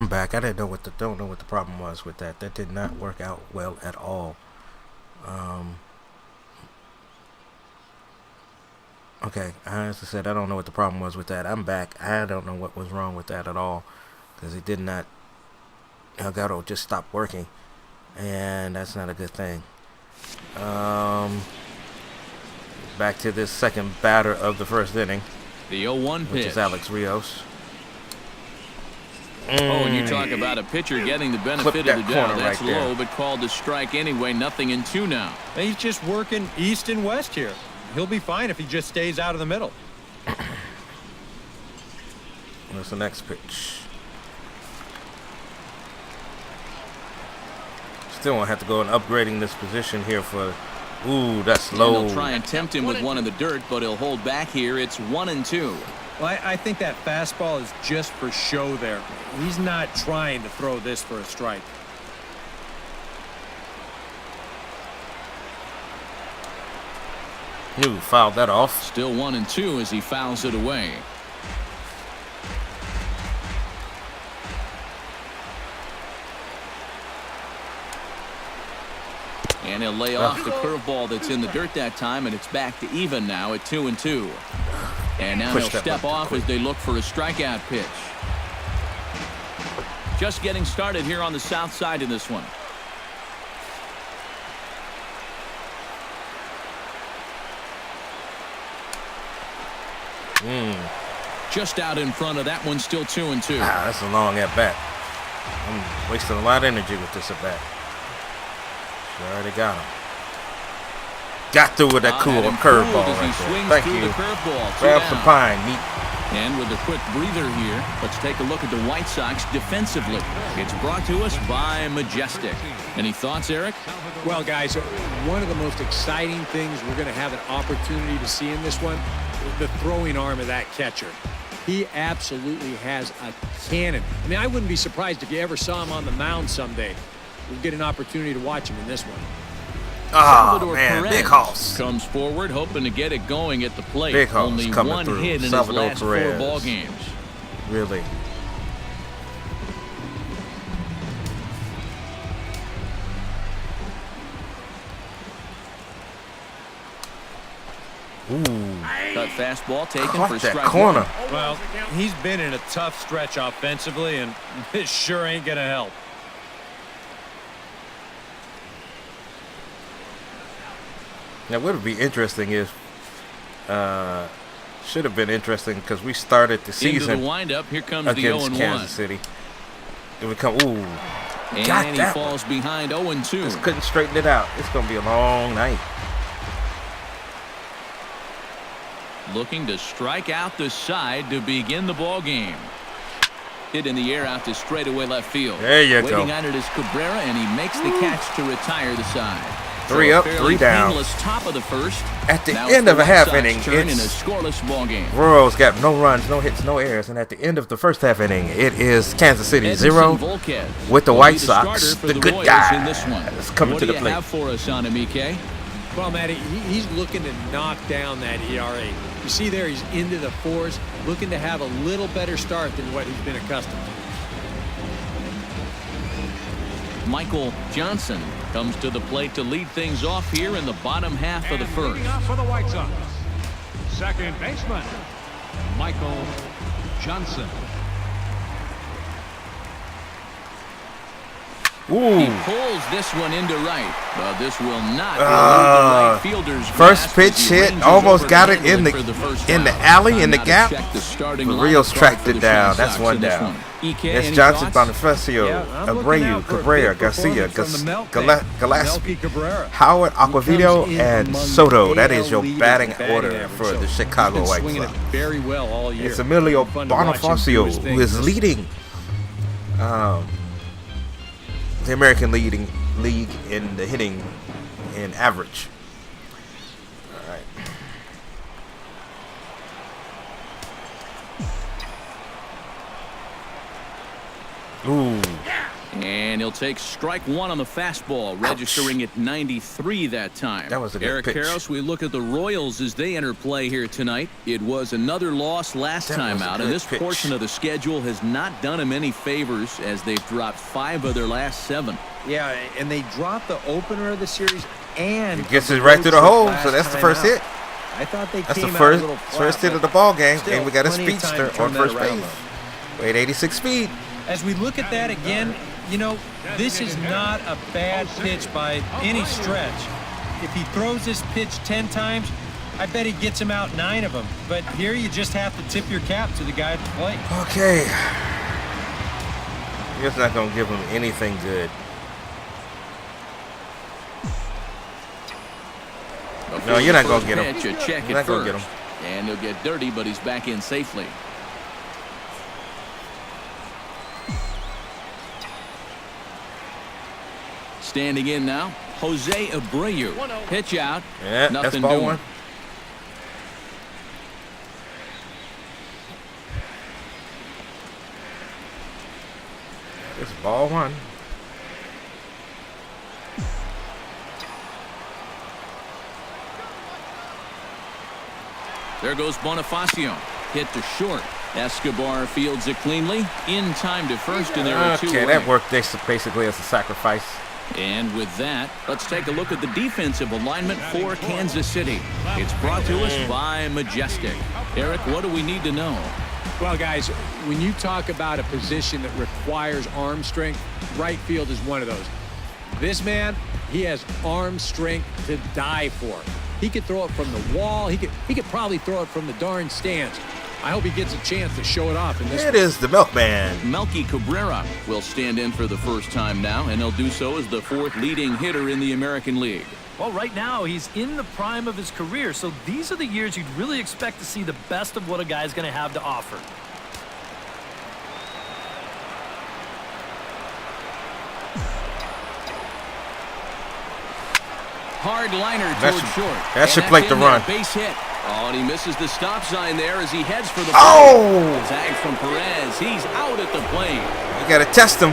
I'm back. I don't know what the problem was with that. That did not work out well at all. Okay, as I said, I don't know what the problem was with that. I'm back. I don't know what was wrong with that at all, because it did not. Elgato just stopped working, and that's not a good thing. Back to this second batter of the first inning. The 0-1 pitch. Which is Alex Rios. Oh, and you talk about a pitcher getting the benefit of the doubt. That's right low, but called to strike anyway. 0-2 now. He's just working east and west here. He'll be fine if he just stays out of the middle. What's the next pitch? Still won't have to go and upgrading this position here for. Ooh, that's low. They'll try and tempt him with one in the dirt, but he'll hold back here. It's 1-2. Well, I think that fastball is just for show there. He's not trying to throw this for a strike. Ooh, fouled that off. Still 1-2 as he fouls it away. And he'll lay off the curveball that's in the dirt that time, and it's back to even now at 2-2. And now he'll step off as they look for a strikeout pitch. Just getting started here on the south side of this one. Just out in front of that one, still 2-2. Ah, that's a long at bat. I'm wasting a lot of energy with this at bat. She already got him. Got through with that cool curveball right there. Thank you. Grab some pine, meat. And with a quick breather here, let's take a look at the White Sox defensively. It's brought to us by Majestic. Any thoughts, Eric? Well, guys, one of the most exciting things we're going to have an opportunity to see in this one is the throwing arm of that catcher. He absolutely has a cannon. I mean, I wouldn't be surprised if you ever saw him on the mound someday. We'll get an opportunity to watch him in this one. Oh, man, Big Hoss comes forward, hoping to get it going at the plate. Big Hoss Only coming one through. hit in Salvador his last Perez. 4 ball games. Really? Ooh. Cut fastball taken Caught for that strike corner. one. Well, he's been in a tough stretch offensively, and this sure ain't going to help. Now, what would be interesting is, should have been interesting because we started the season into the windup. Here comes against the 0-1. Kansas City. It would come. Ooh, and he falls behind 0-2. Just couldn't straighten it out. It's gonna be a long night. Looking to strike out the side to begin the ball game. Hit in the air out to straightaway left field. There you go. Waiting on it is Cabrera, and he makes the catch to retire the side. 3 up, 3 down. Top of the first. At the end of a half inning, turn in a scoreless ball game. Royals got no runs, no hits, no errors, and at the end of the first half inning, it is Kansas City 0 with the White Sox, the good guy, is coming to the plate. What do you have for us on him, EK? Well, Matty, he's looking to knock down that ERA. You see there, he's into the 4s, looking to have a little better start than what he's been accustomed to. Michael Johnson comes to the plate to lead things off here in the bottom half of the first. Up for the White Sox, second baseman, Michael Johnson. Ooh. He pulls this one into right, but this will not be right fielder's first pitch hit, almost got it in the alley, in the gap. Rios tracked it down. That's 1 down. It's Johnson, Bonifacio, Abreu, Cabrera, Garcia, Gillespie, Howard, Aquavito, and Soto. That is your batting order for the Chicago White Sox. Very well all year. It's Emilio Bonifacio who is leading the American League in the hitting in average. All right. Ooh. And he'll take strike one on the fastball, registering at 93 that time. That was a good Eric pitch. Karros, we look at the Royals as they enter play here tonight. It was another loss last time out, and this portion of the schedule has not done them any favors as they've dropped 5 of their last 7. Yeah, and they dropped the opener of the series, and He gets it right through the hole, so that's the first hit. I thought they That's the came out a little first flat, hit of the ball game, still and we got a plenty of time to speedster turn on that first around, base. Wait, 86 speed. As we look at that again, you know, this is not a bad pitch by any stretch. If he throws this pitch 10 times, I bet he gets him out 9 of them. But here you just have to tip your cap to the guy at the plate. Okay. You're just not going to give him anything good. No, you're not going to get him. You're not going to get him. And he'll get dirty, but he's back in safely. Standing in now, Jose Abreu. Pitch out. Yeah, Nothing that's ball doing. 1. It's ball 1. There goes Bonifacio. Hit to short. Escobar fields it cleanly. In time to first, and there are 2 Okay, away. that worked basically as a sacrifice. And with that, let's take a look at the defensive alignment for Kansas City. It's brought to us by Majestic. Eric, what do we need to know? Well, guys, when you talk about a position that requires arm strength, right field is one of those. This man, he has arm strength to die for. He could throw it from the wall. He could probably throw it from the darn stands. I hope he gets a chance to show it off in this. It is the Milkman. Melky Cabrera will stand in for the first time now, and he'll do so as the 4th leading hitter in the American League. Well, right now, he's in the prime of his career, so these are the years you'd really expect to see the best of what a guy's going to have to offer. Hard liner That toward should- short. that should And plate that's the in there. run. Base hit. Oh, and he misses the stop sign there as he heads for the Oh! tag from Perez. He's out at the plate. You got to test him.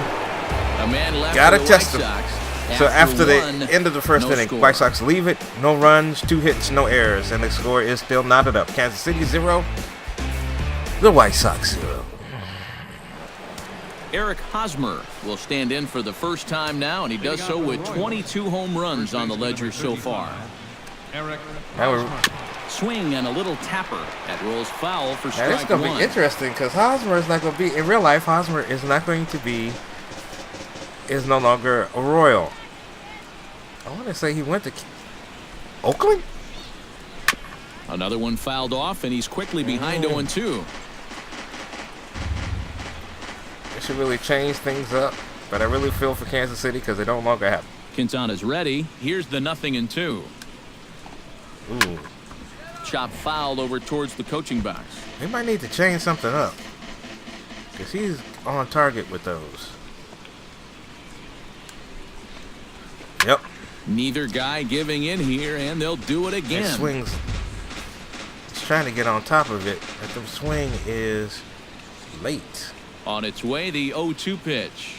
A man left Gotta for the test White him. Sox. So after the one, end of the first no inning, score. White Sox leave it. No runs, 2 hits, no errors. And the score is still knotted up. Kansas City 0. The White Sox 0. Eric Hosmer will stand in for the first time now, and he does so with 22 home runs on the ledger so far. Eric Now we're Swing and a little tapper. That rolls foul for Now strike this is going to 1. be interesting because Hosmer is not going to be, in real life, Hosmer is not going to be, is no longer a Royal. I want to say he went to Oakland? Another one fouled off, and he's quickly behind 0-2. They should really change things up, but I really feel for Kansas City because they don't longer have. Quintana's ready. Here's the 0-2. Ooh, Chop fouled over towards the coaching box. they might need to change something up because he's on target with those. Yep. Neither guy giving in here, and they'll do it His again. swings. He's trying to get on top of it, but the swing is late. On its way, the 0-2 pitch.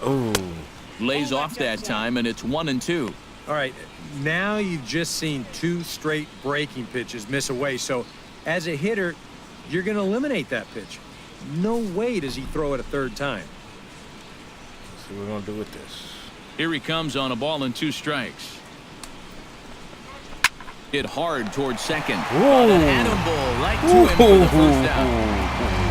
Ooh. Lays off that time, and it's 1-2. All right, now you've just seen 2 straight breaking pitches miss away. So as a hitter, you're going to eliminate that pitch. No way does he throw it a 3rd time. Let's see what we're going to do with this. Here he comes on a ball and 2 strikes. Hit hard towards second. Ooh. Atom ball right to him for the first out.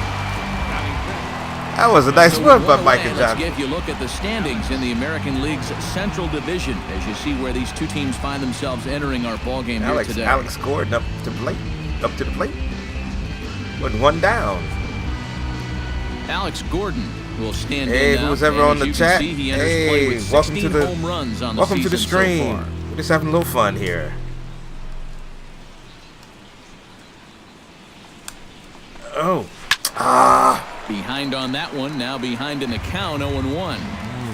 That was a nice So one by away, Michael let's Johnson. give you a look at the standings in the American League's Central Division as you see where these 2 teams find themselves entering our ball game here today. Alex scored up to the plate. With 1 down. Alex Gordon will stand Hey, in now. who's ever and on as the you chat? can see, he enters play Hey, with welcome to 16 the home runs on the welcome to the season so stream. far. We're just having a little fun here. Oh. Behind on that one, now behind in the count, 0-1.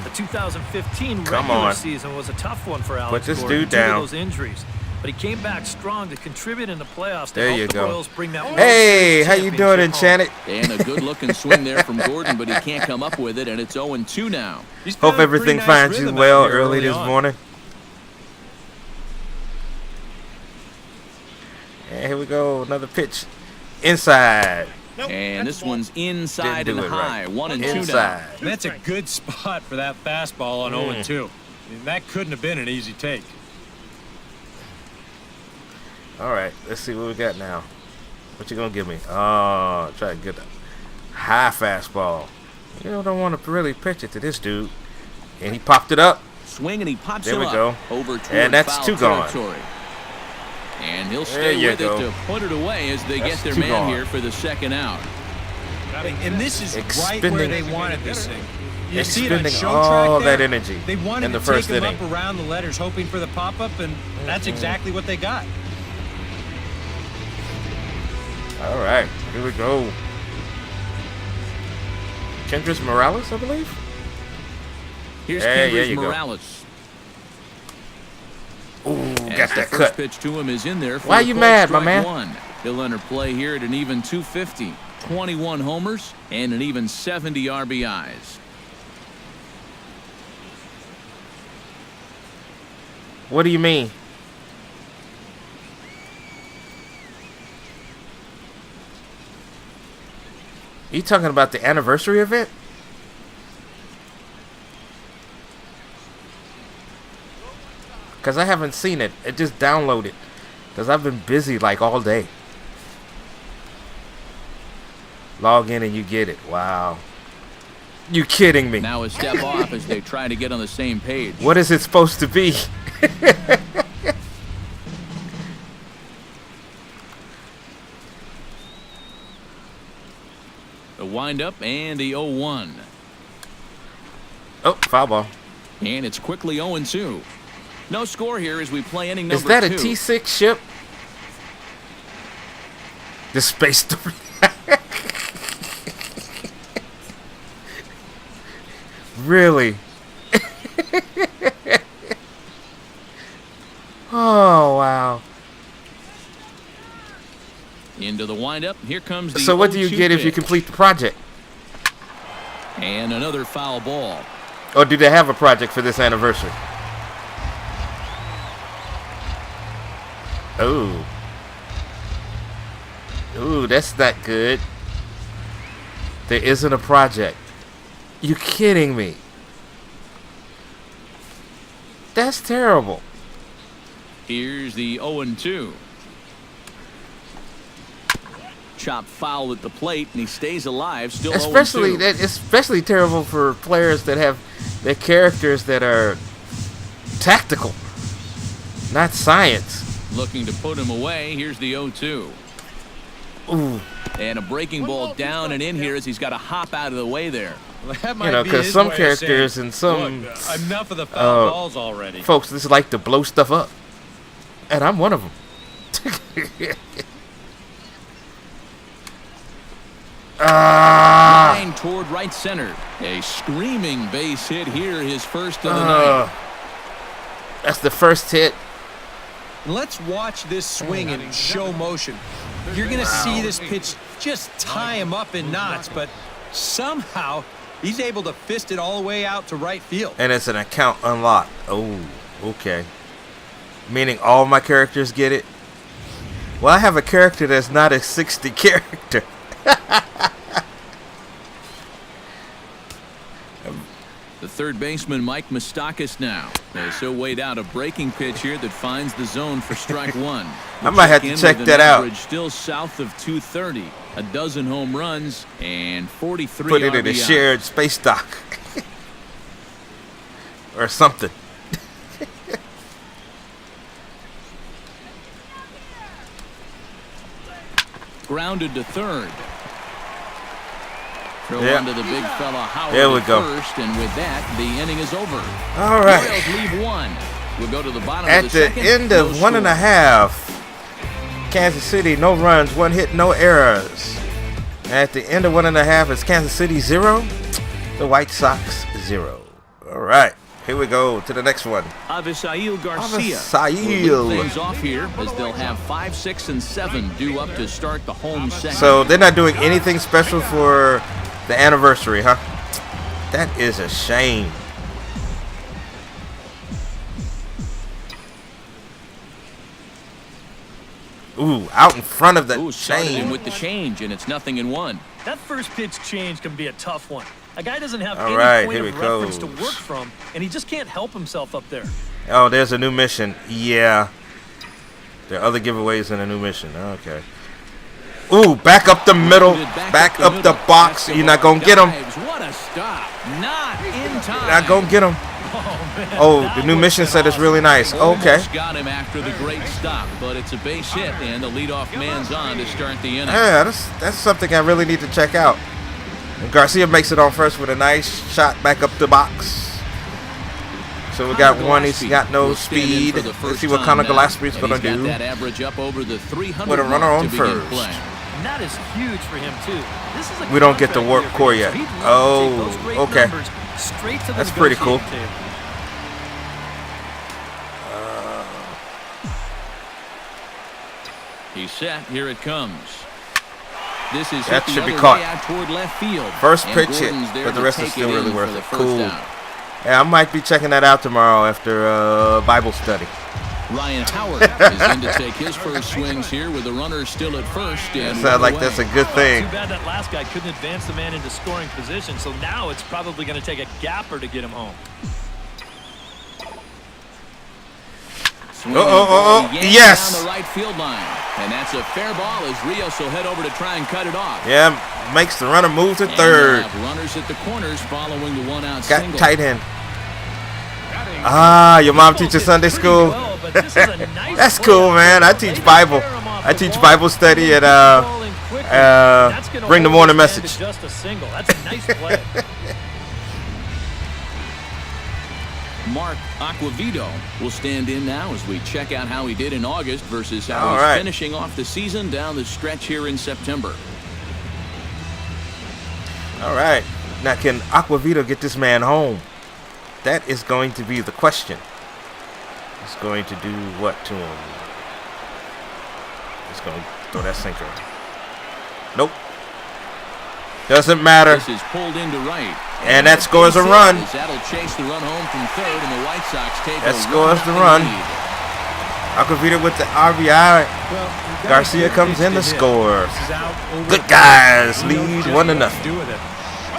The 2015 Come regular on. season was a tough one for Alex Put this Gordon dude due to down. those injuries. but he came back strong to contribute in the playoffs to There you help the go. Royals bring that World Hey, Series how you doing, championship Enchanted? And a good-looking swing there from Gordon, but he can't come up with it, and it's 0-2 now. He's Hope found a everything pretty nice finds you rhythm out well here early this on. morning. And here we go, another pitch. Inside. And this one's inside Didn't and do it high. right. 1-2 now. Inside. That's a good spot for that fastball on 0-2. I mean, that couldn't have been an easy take. All right, let's see what we got now. What you gonna give me? Oh, try to get a high fastball. You don't want to really pitch it to this dude. And he popped it up. Swing, and he pops There him we up go. over toward And that's foul two gone. territory. And he'll There stay you with go. it to put it away as they That's get their two man gone. here for the second out. And this is right Expending- where they wanted this thing. You see it on Expending show all track there? that energy They wanted in the to first take him inning. up around the letters, hoping for the pop-up, and that's exactly what they got. All right, here we go. Kendrys Morales, I believe. Here's Hey, there Kendrys you go. Morales. Ooh, As got the that first cut. pitch to him is in there. For Why the you called mad, my strike man? one. He'll enter play here at an even 250, 21 homers, and an even 70 RBIs. What do you mean? You talking about the anniversary event? Because I haven't seen it. It just downloaded. Because I've been busy like all day. Log in and you get it. Wow. You kidding me? Now a step off as they try to get on the same page. What is it supposed to be? The windup and the 0-1. Oh, foul ball. And it's quickly 0-2. No score here as we play inning Is number that a 2. T6 ship? The space story. Really? Oh, wow. Into the windup. Here comes the So what do you 0-2 get if you pitch. complete the project? And another foul ball. Or do they have a project for this anniversary? Oh. Ooh, that's not good. There isn't a project. You kidding me? That's terrible. Here's the 0-2. Chop foul at the plate, and he stays alive, still 0-2. Especially terrible for players that have their characters that are tactical, not science. Looking to put him away. Here's the 0-2. Ooh, And a breaking ball down and in here as he's got to hop out of the way there. Well, that might you know, be because his some way of characters saying, and some "Look, enough of the foul balls already." folks just like to blow stuff up, and I'm one of them. Line toward right center. A screaming base hit here, his first of the night. That's the first hit. Let's watch this swing in show motion. You're going to see this pitch just tie him up in knots, but somehow he's able to fist it all the way out to right field. And it's an account unlocked. Oh, okay. Meaning all my characters get it? Well, I have a character that's not a 60 character. The third baseman, Mike Moustakas, now. As he'll wait out a breaking pitch here that finds the zone for strike one. I might have to in check with that an out. average still south of 230. A dozen home runs and 43 Put it in a RBIs. shared space dock. Or something. Grounded to third. Throw Yeah. onto the big fella Howard There we at go. first, and with that, the inning is over. All right. Royals leave one. We'll go to the bottom At of the the second. end No of 1.5, Kansas City, no runs, 1 hit, no errors. At the end of 1.5, it's Kansas City 0, the White Sox 0. All right. Here we go to the next one. Avisail Garcia Avisail. will lead things off here as they'll have 5, 6, and 7 due up to start the home second. So they're not doing anything special for the anniversary, huh? That is a shame. Ooh, out in front of the Started him chain. with the change, and it's 0-1. That first pitch change can be a tough one. A guy doesn't have All any right, point here of he reference goes. to work from, and he just can't help himself up there. Oh, there's a new mission. Yeah. There are other giveaways in a new mission. Okay. Ooh, back up the middle. Back up the box. You're not going to get him. What a stop. Not in time. You're not going to get him. Oh, the new mission set is really nice. Okay. Almost got him after the great stop, but it's a base hit, and the leadoff man's on to start the inning. Yeah, that's something I really need to check out. And Garcia makes it on first with a nice shot back up the box. So we got one. He's got no speed. Let's see what Conor Gillespie's going to do. That average up over the 300 With a runner on mark to begin first. play. And that is huge for him, too. This is a We don't get the contract work core year yet. for him, so he'd love to Oh, take those great okay. numbers straight to the That's pretty cool. negotiating table. He's set. Here it comes. This is That hit should the be other caught. way out toward left field. First And pitch hit, Gordon's there but the to rest is take still it really in worth for the it. first Cool. down. Yeah, I might be checking that out tomorrow after Bible study. Ryan Howard is in to take his first swings here with the runner still at first. And Sounds like one that's a away. good thing. Too bad that last guy couldn't advance the man into scoring position, so now it's probably going to take a gapper to get him home. Swinging oh, ball yanked yes. down the right field line. And that's a fair ball as Rios will head over to try and cut it off. Yeah, makes the runner move to And third. we'll have runners at the corners following the one-out Got single. tight end. Ah, your mom teaches Sunday school. That's cool, man. I teach Bible. I teach Bible study at Bring the Morning Message. Just a single. That's a nice play. Mark Aquavito will stand in now as we check out how he did in August versus how All he's right. finishing off the season down the stretch here in September. All right. Now, can Aquavito get this man home? That is going to be the question. He's going to do what to him? He's going to throw that sinker. Nope. Doesn't matter. This is pulled into right. And that scores a run. That'll chase the run home from third, and the White Sox take That a scores the run. lead. Aquavito with the RBI. Garcia comes in to score. Good guys. Lead 1-0. Do with it.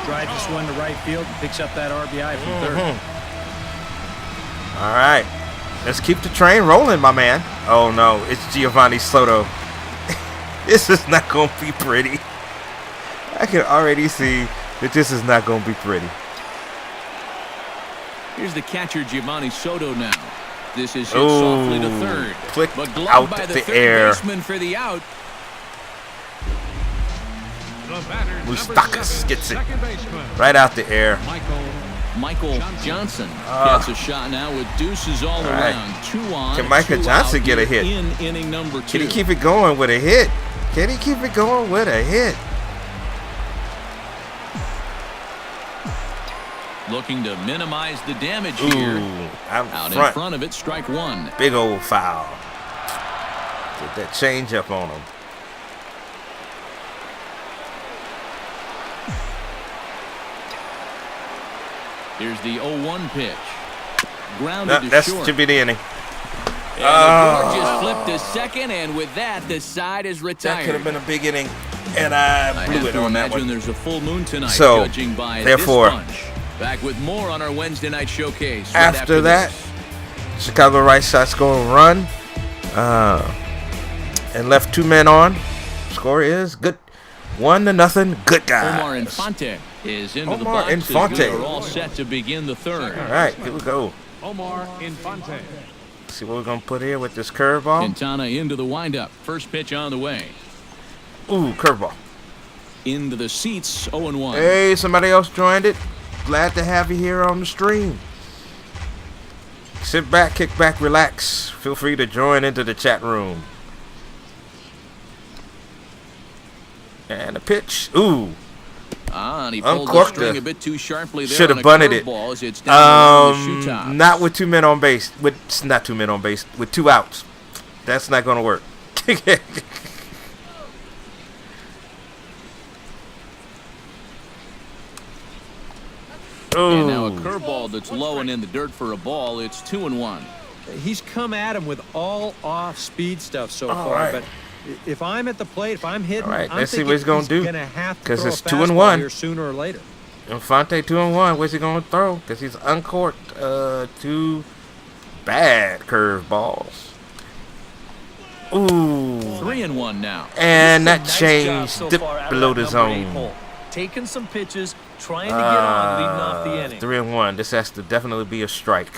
Drives this one to right field and picks up that RBI from third. All right. Let's keep the train rolling, my man. Oh, no. It's Giovanni Soto. This is not going to be pretty. I can already see that this is not going to be pretty. Here's the catcher, Giovanni Soto now. This is hit Ooh, softly to third. flicked But out gloved by the the third air. baseman for the out. Moustakas gets it right out the air. Michael Johnson gets a shot now with deuces all right. around. 2 on. Can Michael 2 Johnson out get a here hit? in inning number 2? Can he keep it going with a hit? Can he keep it going with a hit? Looking to minimize the damage Ooh, here. out Out in front. front of it, strike 1. Big old foul. Get that change up on him. Here's the 0-1 pitch. Grounded to That short. should be the inning. And the board just flipped to second, and with that, the side is That retired. could have been a big inning, and I I blew have it to on that imagine one. there's a full moon tonight, So, judging by therefore, this bunch. Back with more on our Wednesday night showcase. Right After that, this. Chicago White Sox go and run, and left 2 men on. Score is good, 1-0. Good guys. Omar Infante is into the Omar box. as Infante. we are all set to begin the third. All right, here we go. Omar Infante. See what we're gonna put here with this curveball. Quintana into the windup. First pitch on the way. Ooh, curveball. Into the seats, 0-1. Hey, somebody else joined it. Glad to have you here on the stream. Sit back, kick back, relax. Feel free to join into the chat room. And a pitch. Ooh. And he pulled the Uncorked string it. a bit too sharply there. Should have on a bunted it. curveball as it's down along the shoe tops. Not with 2 men on base. With not 2 men on base. With 2 outs. That's not going to work. And now a curveball that's low and in the dirt for a ball. It's 2-1. He's come at him with all off-speed stuff so far, right. but if I'm at the plate, if I'm hitting, All right, I'm let's see thinking what he's gonna he's do. gonna have to 'Cause throw it's a 2-1. fastball here sooner or later. Infante 2-1. Where's he going to throw? Because he's uncorked 2 bad curveballs. Ooh. 3-1 now. And that Nice job changed so dip far out of below that the number 8 zone. hole. Taking some pitches, trying to get on, leading off the inning. 3-1. This has to definitely be a strike.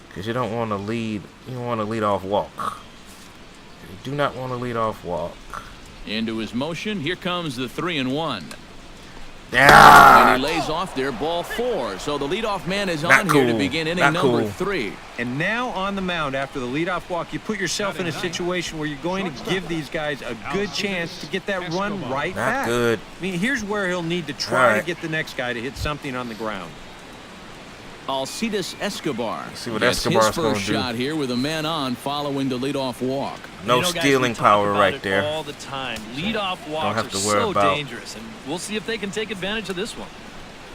Because you don't want to lead. You don't want to lead off walk. You do not want to lead off walk. Into his motion. Here comes the 3-1. Yeah. And he lays off there, ball 4. So the leadoff man is Not on here to cool. begin inning Not number cool. 3. And now on the mound after the leadoff walk, you put yourself in a situation where you're going to give these guys a good chance to get that run right Not back. good. I mean, here's where he'll need to All try right. to get the next guy to hit something on the ground. Alcides Escobar. See what gets Escobar's his gonna first do. shot here with a man on following the leadoff walk. No You know, guys, stealing we talk power about right it there. all the time. Leadoff walks have are to worry so about- dangerous, and we'll see if they can take advantage of this one.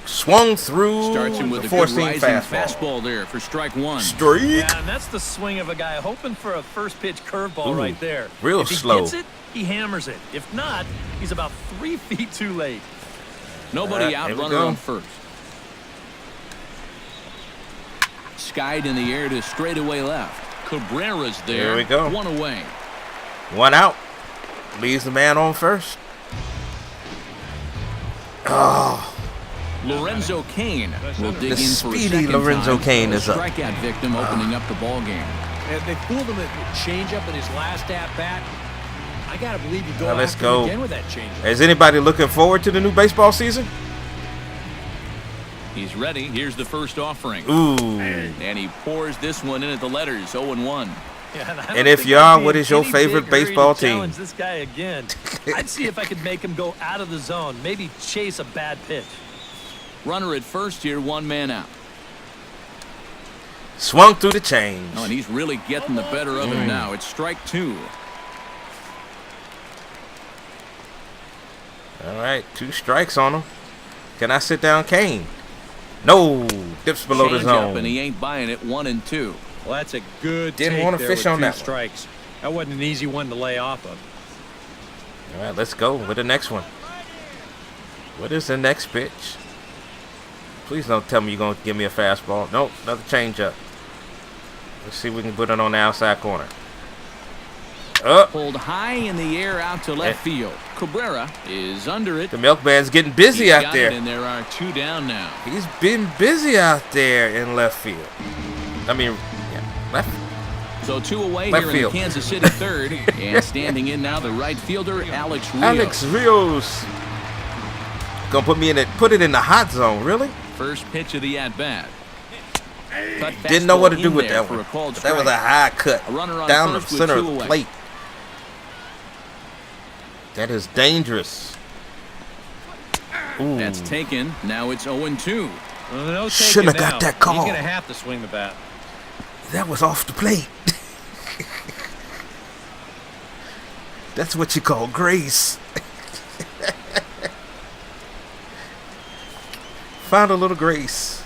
Swung through Starts him with the a good 4-seam rising fastball. fastball there for strike 1. Streak. Yeah, and that's the swing of a guy hoping for a first pitch curveball Ooh, right there. real if he slow. gets it, he hammers it. If not, he's about 3 feet too late. Nobody All right, out, here we runner go. on first. Skied in the air to straightaway left. Cabrera's there. Here we go. 1 away. 1 out. Leaves the man on first. Oh, Lorenzo Cain will dig The in for a speedy second Lorenzo time. Cain A is up. strikeout victim opening up the ball game. And they fooled him at the changeup in his last at-bat. I got to believe you go Now let's after him go. again with that changeup. is anybody looking forward to the new baseball season? He's ready. Here's the first offering. Ooh. And he pours this one in at the letters, 0-1. Yeah, I And don't if think you I'd are, be what in is your any favorite big hurry baseball to team? challenge this guy again. I'd see if I could make him go out of the zone, maybe chase a bad pitch. Runner at first here, 1 man out. Swung through the change. Oh, and he's really getting the better of him now. It's strike 2. All right, 2 strikes on him. Can I sit down Kane? No. Dips below the Change up, zone. and he ain't buying it. 1-2. Well, that's a good Didn't take wanna there fish with on 2 that one. strikes. That wasn't an easy one to lay off of. All right, let's go with the next one. What is the next pitch? Please don't tell me you're going to give me a fastball. Nope, another changeup. Let's see if we can put it on the outside corner. Up. Pulled high in the air out to left field. Cabrera is under it. The milkman's getting busy He's out got there. it, and there are 2 down now. He's been busy out there in left field. I mean, yeah, left. So 2 away Left here field. in the Kansas City third. And standing in now, the right fielder, Alex Rios. Alex Rios. Gonna put it in the hot zone, really? First pitch of the at-bat. Cut Didn't know what to fastball do in with there that for one. a called But that was a strike. high cut A runner on down the first with center 2 of the away. plate. That is dangerous. Ooh. That's taken. Now it's 0-2. Well, no Shouldn't taking have got now. that call. He's going to have to swing the bat. That was off the plate. That's what you call grace. Found a little grace.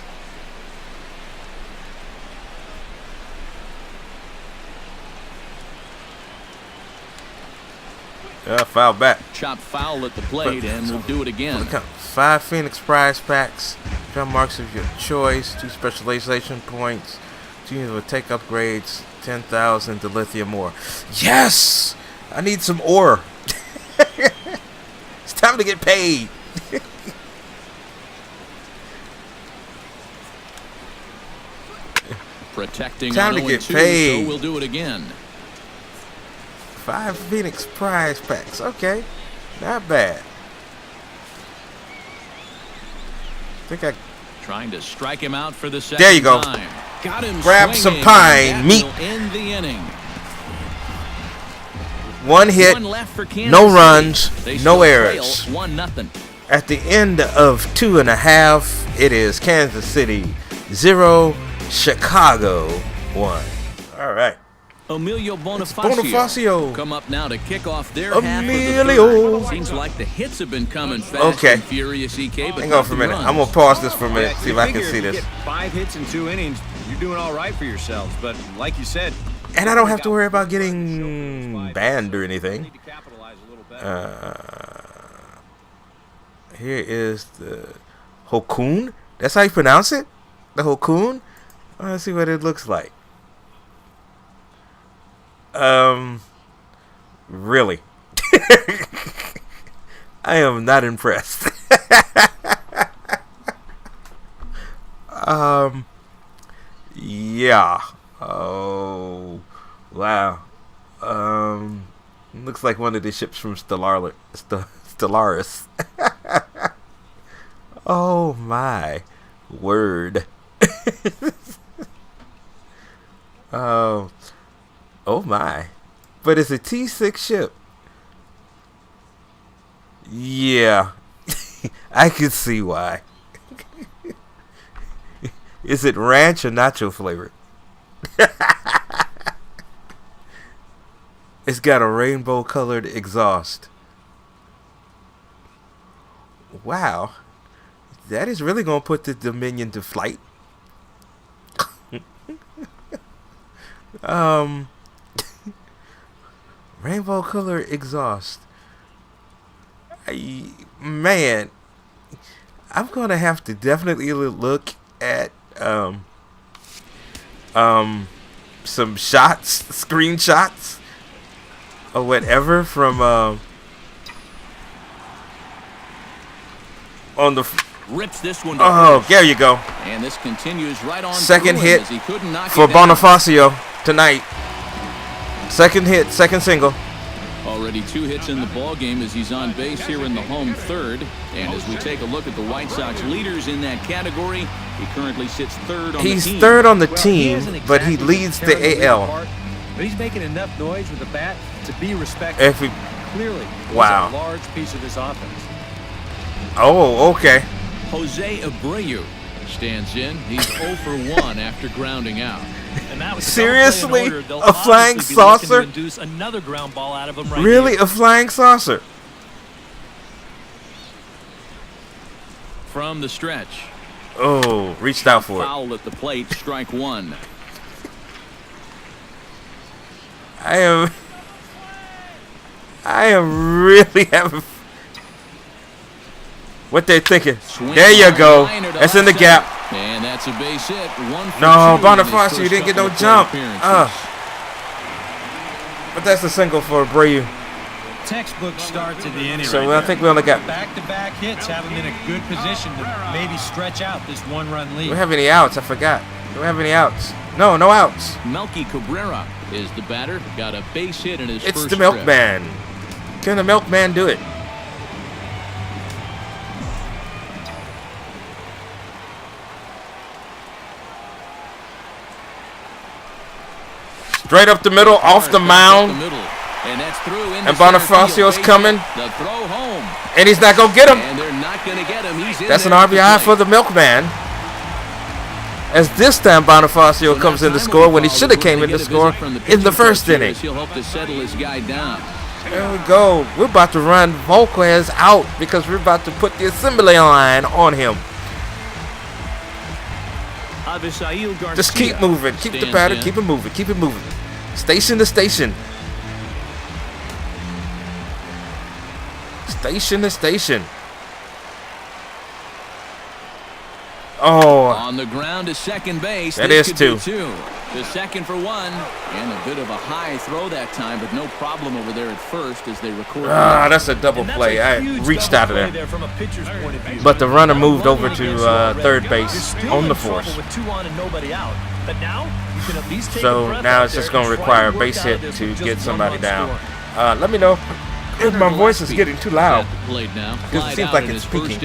Foul back. Chop foul at the plate, and we'll do it again. 5 Phoenix prize packs, drum marks of your choice, 2 specialization points, 2 will take upgrades, 10,000 to lithium ore. Yes! I need some ore. It's time to get paid. Protecting Time on to get 0-2, paid. so we'll do it again. 5 Phoenix prize packs. Okay. Not bad. I think I Trying to strike him out for the second There you go. time. Got him Grab some swinging, pine and that meat. will end the inning. 1 hit, One left for Kansas no City. runs, They no still errors. trail 1-0. At the end of 2.5, it is Kansas City 0, Chicago 1. All right. Emilio Bonifacio come up now to kick off their half of the third. Seems like the hits have been coming fast and furious, EK. But hang on for a minute. I'm going to pause this for a minute, see if I can see this. Get 5 hits in 2 innings, you're doing all right for yourselves. But like you said... And I don't have to worry about getting banned or anything. Here is the Hokun. That's how you pronounce it? The Hokun? Let's see what it looks like. Really? I am not impressed. Yeah. Oh, wow. Looks like one of the ships from Stellaris. Oh my word. Oh my. But it's a T6 ship. Yeah. I can see why. Is it ranch or nacho flavored? It's got a rainbow colored exhaust. Wow. That is really going to put the Dominion to flight. Rainbow colored exhaust. Man, I'm going to have to definitely look at some shots, screenshots or whatever from on the rips this one. Oh, there you go. And this continues right on. Second hit for Bonifacio tonight. Second hit, second single. Already 2 hits in the ball game as he's on base here in the home third. And as we take a look at the White Sox leaders in that category, he currently sits third on the team. He's third on the team, but he leads the AL. But he's making enough noise with the bat to be respected. Clearly, wow. He's a large piece of this offense. Oh, okay. Jose Abreu stands in. He's 0 for 1 after grounding out. And that was seriously? A flying saucer? Another ground ball out of him right really? here. A flying saucer? From the stretch. Oh, reached out for it. Foul at the plate, strike 1. I am really having what they're thinking. There you go. That's in the gap. And that's a base hit. 1 for no, 2 Bonifacio, you didn't get no jump. But that's a single for Abreu. Textbook start to the inning. So I think we only got back-to-back hits, have him in a good position to maybe stretch out this 1-run lead. Do we have any outs? I forgot. Do we have any outs? No outs. Melky Cabrera is the batter. Got a base hit in his it's first the milkman. Can the milkman do it? Straight up the middle, off the mound. And Bonifacio's coming. And he's not going to get him. That's an RBI for the milkman. As this time Bonifacio comes in to score when he should have came in to score in the first inning. There we go. We're about to run Volquez out because we're about to put the assembly line on him. Just keep moving. Keep the batter. Keep it moving. Keep it moving. Station to station. Station to station. Oh. On the ground to second base. That is 2. The second for 1. And a bit of a high throw that time, but no problem over there at first as they record. That's a double play. I reached out of there. But the runner moved over to third base on the force. So now it's just going to require a base hit to get somebody down. Let me know if my voice is getting too loud, because it seems like it's peaking.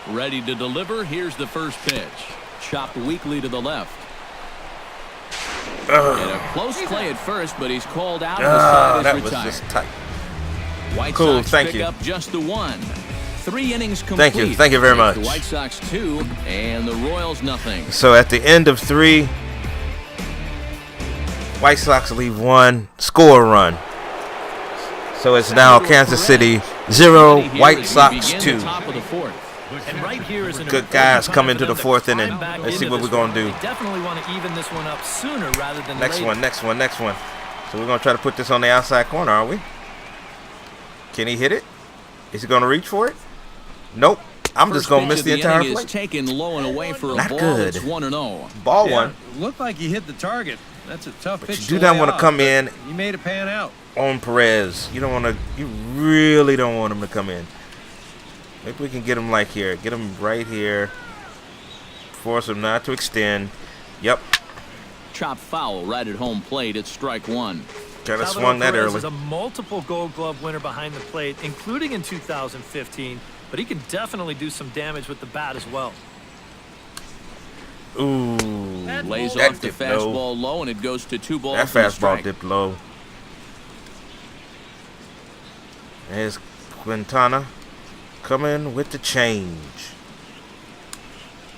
Ready to deliver. Here's the first pitch. Chopped weakly to the left. And a close play at first, but he's called out of the side that as was retired. just tight. White Cool, Sox thank pick you. up just the one. 3 innings complete. Thank you very much. The White Sox 2 and the Royals nothing. So at the end of 3, White Sox leave 1, score a run. So it's now Kansas City 0, White Sox 2. And right here is an Good guys come into the 4th inning. Let's see what we're going to do. They definitely want to even this one up sooner rather than Next later. one. So we're going to try to put this on the outside corner, are we? Can he hit it? Is he going to reach for it? Nope. I'm just going to miss the entire play. Taken low and away for a Not ball. good. It's 1-0. Ball Yeah, one. looked like he hit the target. That's a tough But pitch. you do not want to come in You made it pan out. on Perez. You don't want to. You really don't want him to come in. Maybe we can get him like here. Get him right here. Force him not to extend. Yep. Chop foul right at home plate. It's strike 1. Kind of Salvador swung that Perez early. is a multiple Gold Glove winner behind the plate, including in 2015, but he can definitely do some damage with the bat as well. Ooh. Lays That off the dipped low. fastball low, and it goes to 2 balls. That and a fastball strike. dipped low. There's Quintana coming with the change.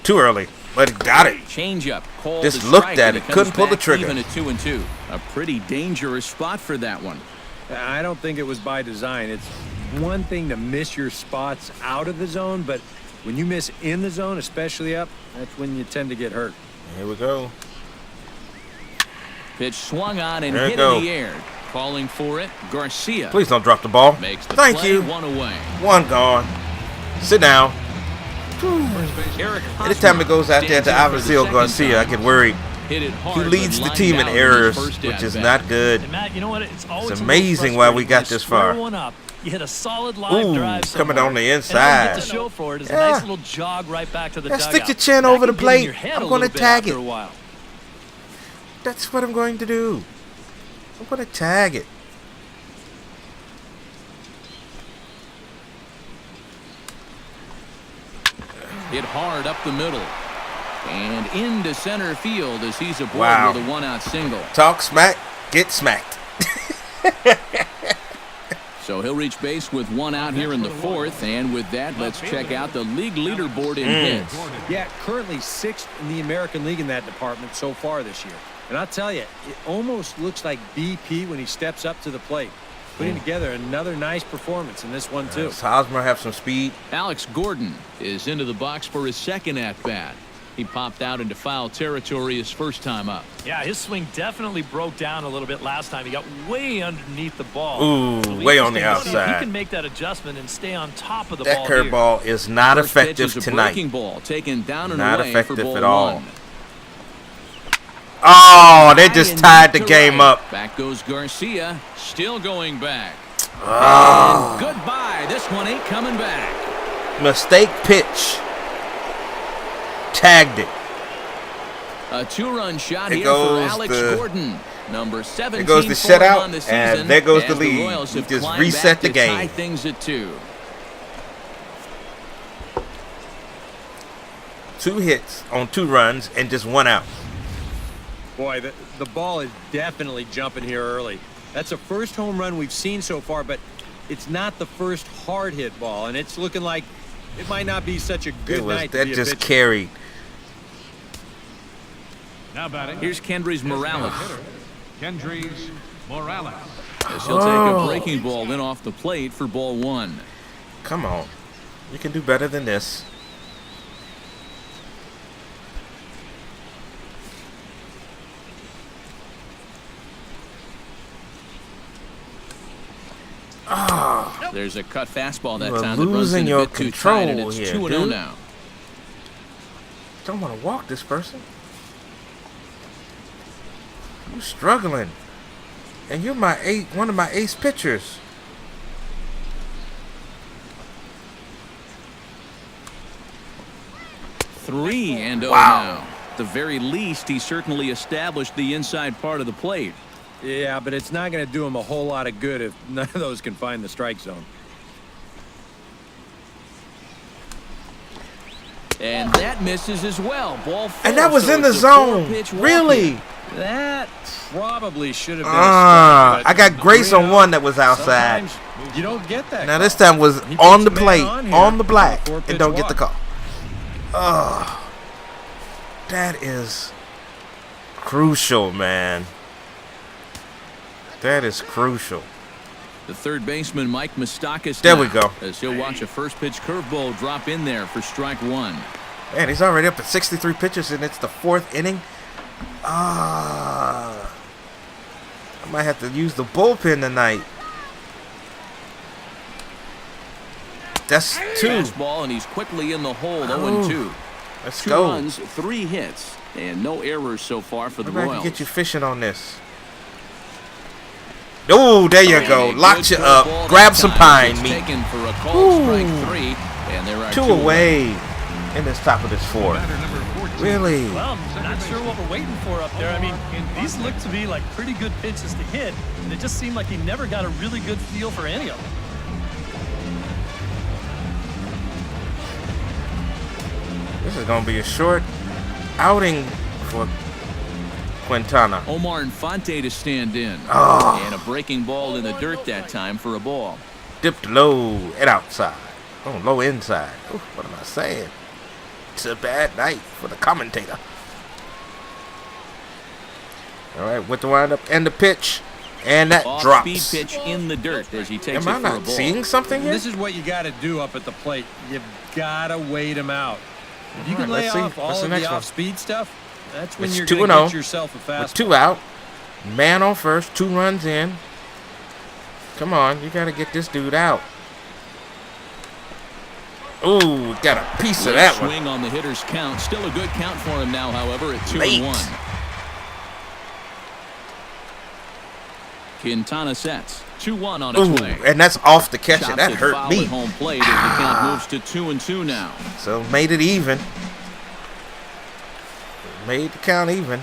Too early, but he got it. Change up. Called Just the looked strike, at and it, comes couldn't pull the back trigger. Even at 2-2. A pretty dangerous spot for that one. I don't think it was by design. It's one thing to miss your spots out of the zone, but when you miss in the zone, especially up, that's when you tend to get hurt. Here we go. Pitch swung on and There you hit go. in the air. Calling for it, Garcia. Please don't drop the ball. Makes the Thank play, you. 1 away. 1 gone. Sit down. Eric Anytime it goes out there to stands in for the Alvarez second Garcia, I time. get worried. Hit it He hard, leads but the lined team in out errors, his first which is at-bat. not good. And Matt, you know what? It's always It's a little amazing why we frustrating got when you this far. square one up, you hit a solid live Ooh, drive coming somewhere, on the and all you inside. get to show for it is Yeah. a nice little jog right back to the Now dugout. stick your chin That over can the get in plate. your head I'm a gonna little bit tag after it. a while. That's what I'm going to do. I'm going to tag it. Hit hard up the middle. And into center field as he's aboard Wow. with a 1-out single. Talk smack, get smacked. So he'll reach base with 1 out here in the 4th. And with that, let's check out the league leaderboard in hits. Yeah, currently 6th in the American League in that department so far this year. And I'll tell you, it almost looks like BP when he steps up to the plate. Putting together another nice performance in this one, too. Does Hosmer have some speed? Alex Gordon is into the box for his 2nd at-bat. He popped out into foul territory his first time up. Yeah, his swing definitely broke down a little bit last time. He got way underneath the ball. Ooh, It'll be way on the interesting to see if outside. he can make that adjustment and stay on top of the That ball here. curveball is not First pitch effective is a tonight. breaking ball taken down and Not away effective for ball at all. 1. Oh, they just And tied the to game right. up. Back goes Garcia, still going back. Oh, And goodbye. This one ain't coming back. mistake pitch. Tagged it. A 2-run shot It here for goes Alex the- Gordon. Number 17 It goes the for him shutout, on the season, and there goes the as lead. Royals We have just climbed reset back the to game. tie things at 2. 2 hits on 2 runs and just 1 out. Boy, the ball is definitely jumping here early. That's the first home run we've seen so far, but it's not the first hard hit ball, and it's looking like it might not be such a good night to That be a just pitcher. carried. Now batting. Here's Kendrys Morales. Kendrys Morales. As he'll take a breaking ball in off the plate for ball 1. Come on. You can do better than this. There's a cut fastball that You are time that runs losing in a your bit too tight, and control it's here, 2-0 dude. now. Don't want to walk this person. You're struggling. And you're one of my ace pitchers. Three and 0 Wow. now. At the very least, he certainly established the inside part of the plate. Yeah, but it's not going to do him a whole lot of good if none of those can find the strike zone. And that misses as well. Ball 4. And that was so in the it's a zone. 4-pitch walk Really? hit. That probably should have been a strike, but I got grace on 3-0. one that was outside. Sometimes you don't get that. Now this call. time was He on the puts man plate, on on here the black, for a and four-pitch don't get the walk. call. Oh, that is crucial, man. That is crucial. The third baseman, Mike Moustakas. There we go. As he'll watch a first pitch curveball drop in there for strike one. Man, he's already up to 63 pitches, and it's the 4th inning. I might have to use the bullpen tonight. That's 2. Fastball, and he's quickly in the hole, 0-2. Let's 2 go. runs, 3 hits, and no errors so far for the Maybe I can Royals. get you fishing on this. Oh, there you go. Locked you up. Grab some pine meat. Taken for a called strike 3, and there are 2 away in this top of this 4th. Batter number 14. Really? Well, I'm not sure what we're waiting for up there. I mean, these look to be like pretty good pitches to hit, and it just seemed like he never got a really good feel for any of them. This is going to be a short outing for Quintana. Omar Infante to stand in. Oh. And a breaking ball in the dirt that time for a ball. Dipped low and outside. Oh, low inside. Ooh, what am I saying? It's a bad night for the commentator. All right, with the windup and the pitch. And that Off-speed drops. pitch in the dirt as he takes Am I it for a not ball. seeing something here? This is what you got to do up at the plate. You've got to wait him out. If you All can right, lay let's see. off What's all the of next the one? off-speed stuff, that's when It's you're 2-0 going to get yourself a With fastball. 2 out. Man on first. 2 runs in. Come on. You got to get this dude out. Ooh, got a piece of that one. Swing on the hitter's count. Still a good count for him now, however, at 2-1. Late. Quintana sets. 2-1 on its Ooh, way. and that's off the catcher. Chops That it hurt foul me. at home plate as the count moves to 2-2 now. So made it even. Made the count even.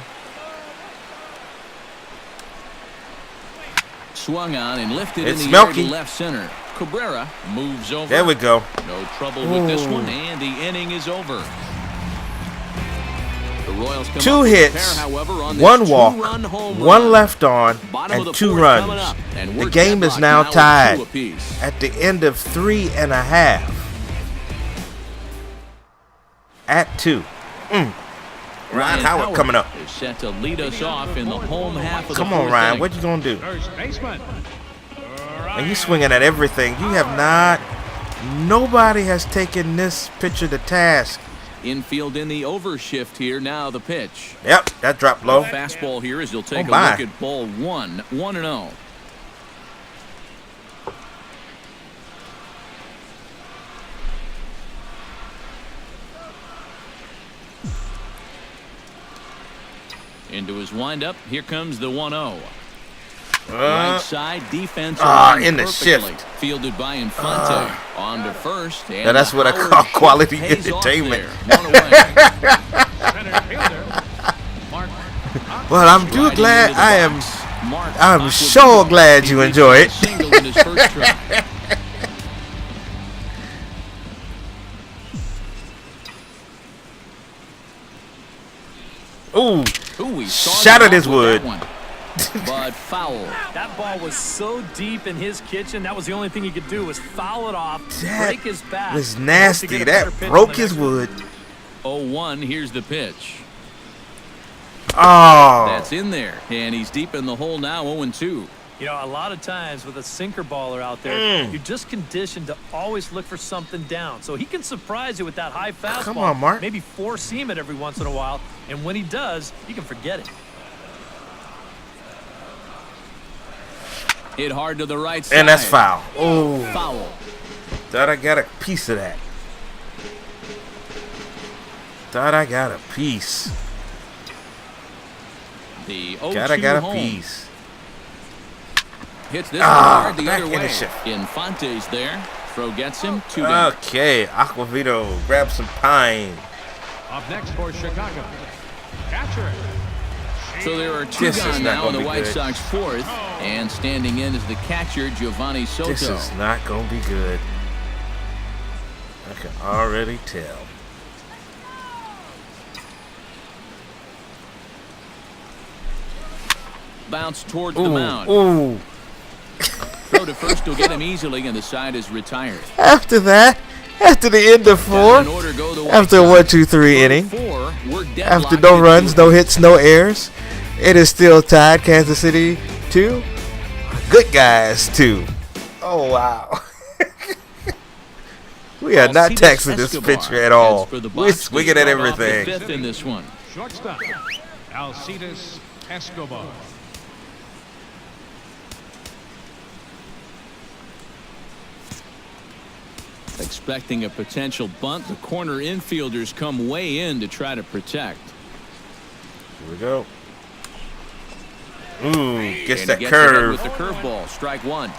Swung on and lifted It's in the air milky. to left center. Cabrera moves over. There we go. No trouble with this Ooh. one, and the inning is over. The Royals come 2 up with a hits, pair, however, on this 1 walk, 2-run home 1 run. left on, Bottom of the and 2 fourth coming runs. up, and The we're game is deadlocked now at 2 tied apiece. at the end of 3.5. At 2. Ryan Howard coming up. Is set to lead us off in the home half of Come the on, fourth Ryan. inning. What you gonna do? First baseman. And you swinging at everything. You have not. Nobody has taken this pitcher to task. Infield in the overshift here. Now the pitch. Yep, that dropped low. Fastball here as he'll take Oh, a my. look at ball 1. 1-0. Into his windup. Here comes the 1-0. Right side defense in the perfectly. shift. Fielded by Infante. On to first. And Now that's the what I Howard call shift quality pays off entertainment. there. 1 away. Center fielder. Mark. But I'm too Riding glad. into the I am. box. Mark I'm Aquaviva. so glad you He enjoy reached it. a single in his first try. Ooh, Ooh, he sawed shattered it his off with wood. that one. But foul. That ball was so deep in his kitchen, that was the only thing he could do was foul it off, That break his back. was and hope to nasty. get a That better pitch on broke the his next one. wood. 0-1. Here's the pitch. Oh, That's in there. And he's deep in the hole now, 0-2. You know, a lot of times with a sinker baller out there, Mm. you're just conditioned to always look for something down. So he can surprise you with that high fastball. Come on, Mark. Maybe four seam it every once in a while. And when he does, you can forget it. Hit hard to the right side. and that's foul. Oh, Foul. thought I got a piece of that. Thought I got a piece. The 0-2 Got a home. piece. Hits this one hard the back other in the way. shift. Infante's there. Throw gets him. 2 down. Okay, Aquavito, grab some pine. Up next for Chicago. Catcher. So there are 2 This is gone not now gonna in the be White good. Sox 4th. And standing in is the catcher, Giovanni Soto. This is not gonna be good. I can already tell. Bounce towards the mound. Ooh. Throw to first will get him easily, and the side is retired. After that, after the end of 4, after a 1-2-3 inning, after no runs, no hits, no errors, it is still tied. Kansas City 2, good guys 2. Oh wow. We are not taxing this pitcher at all. We're swinging at everything. Fifth in this one. Shortstop, Alcides Escobar. Expecting a potential bunt, the corner infielders come way in to try to protect. Here we go. Ooh, gets And that he gets it in curve. with the curveball. Strike one.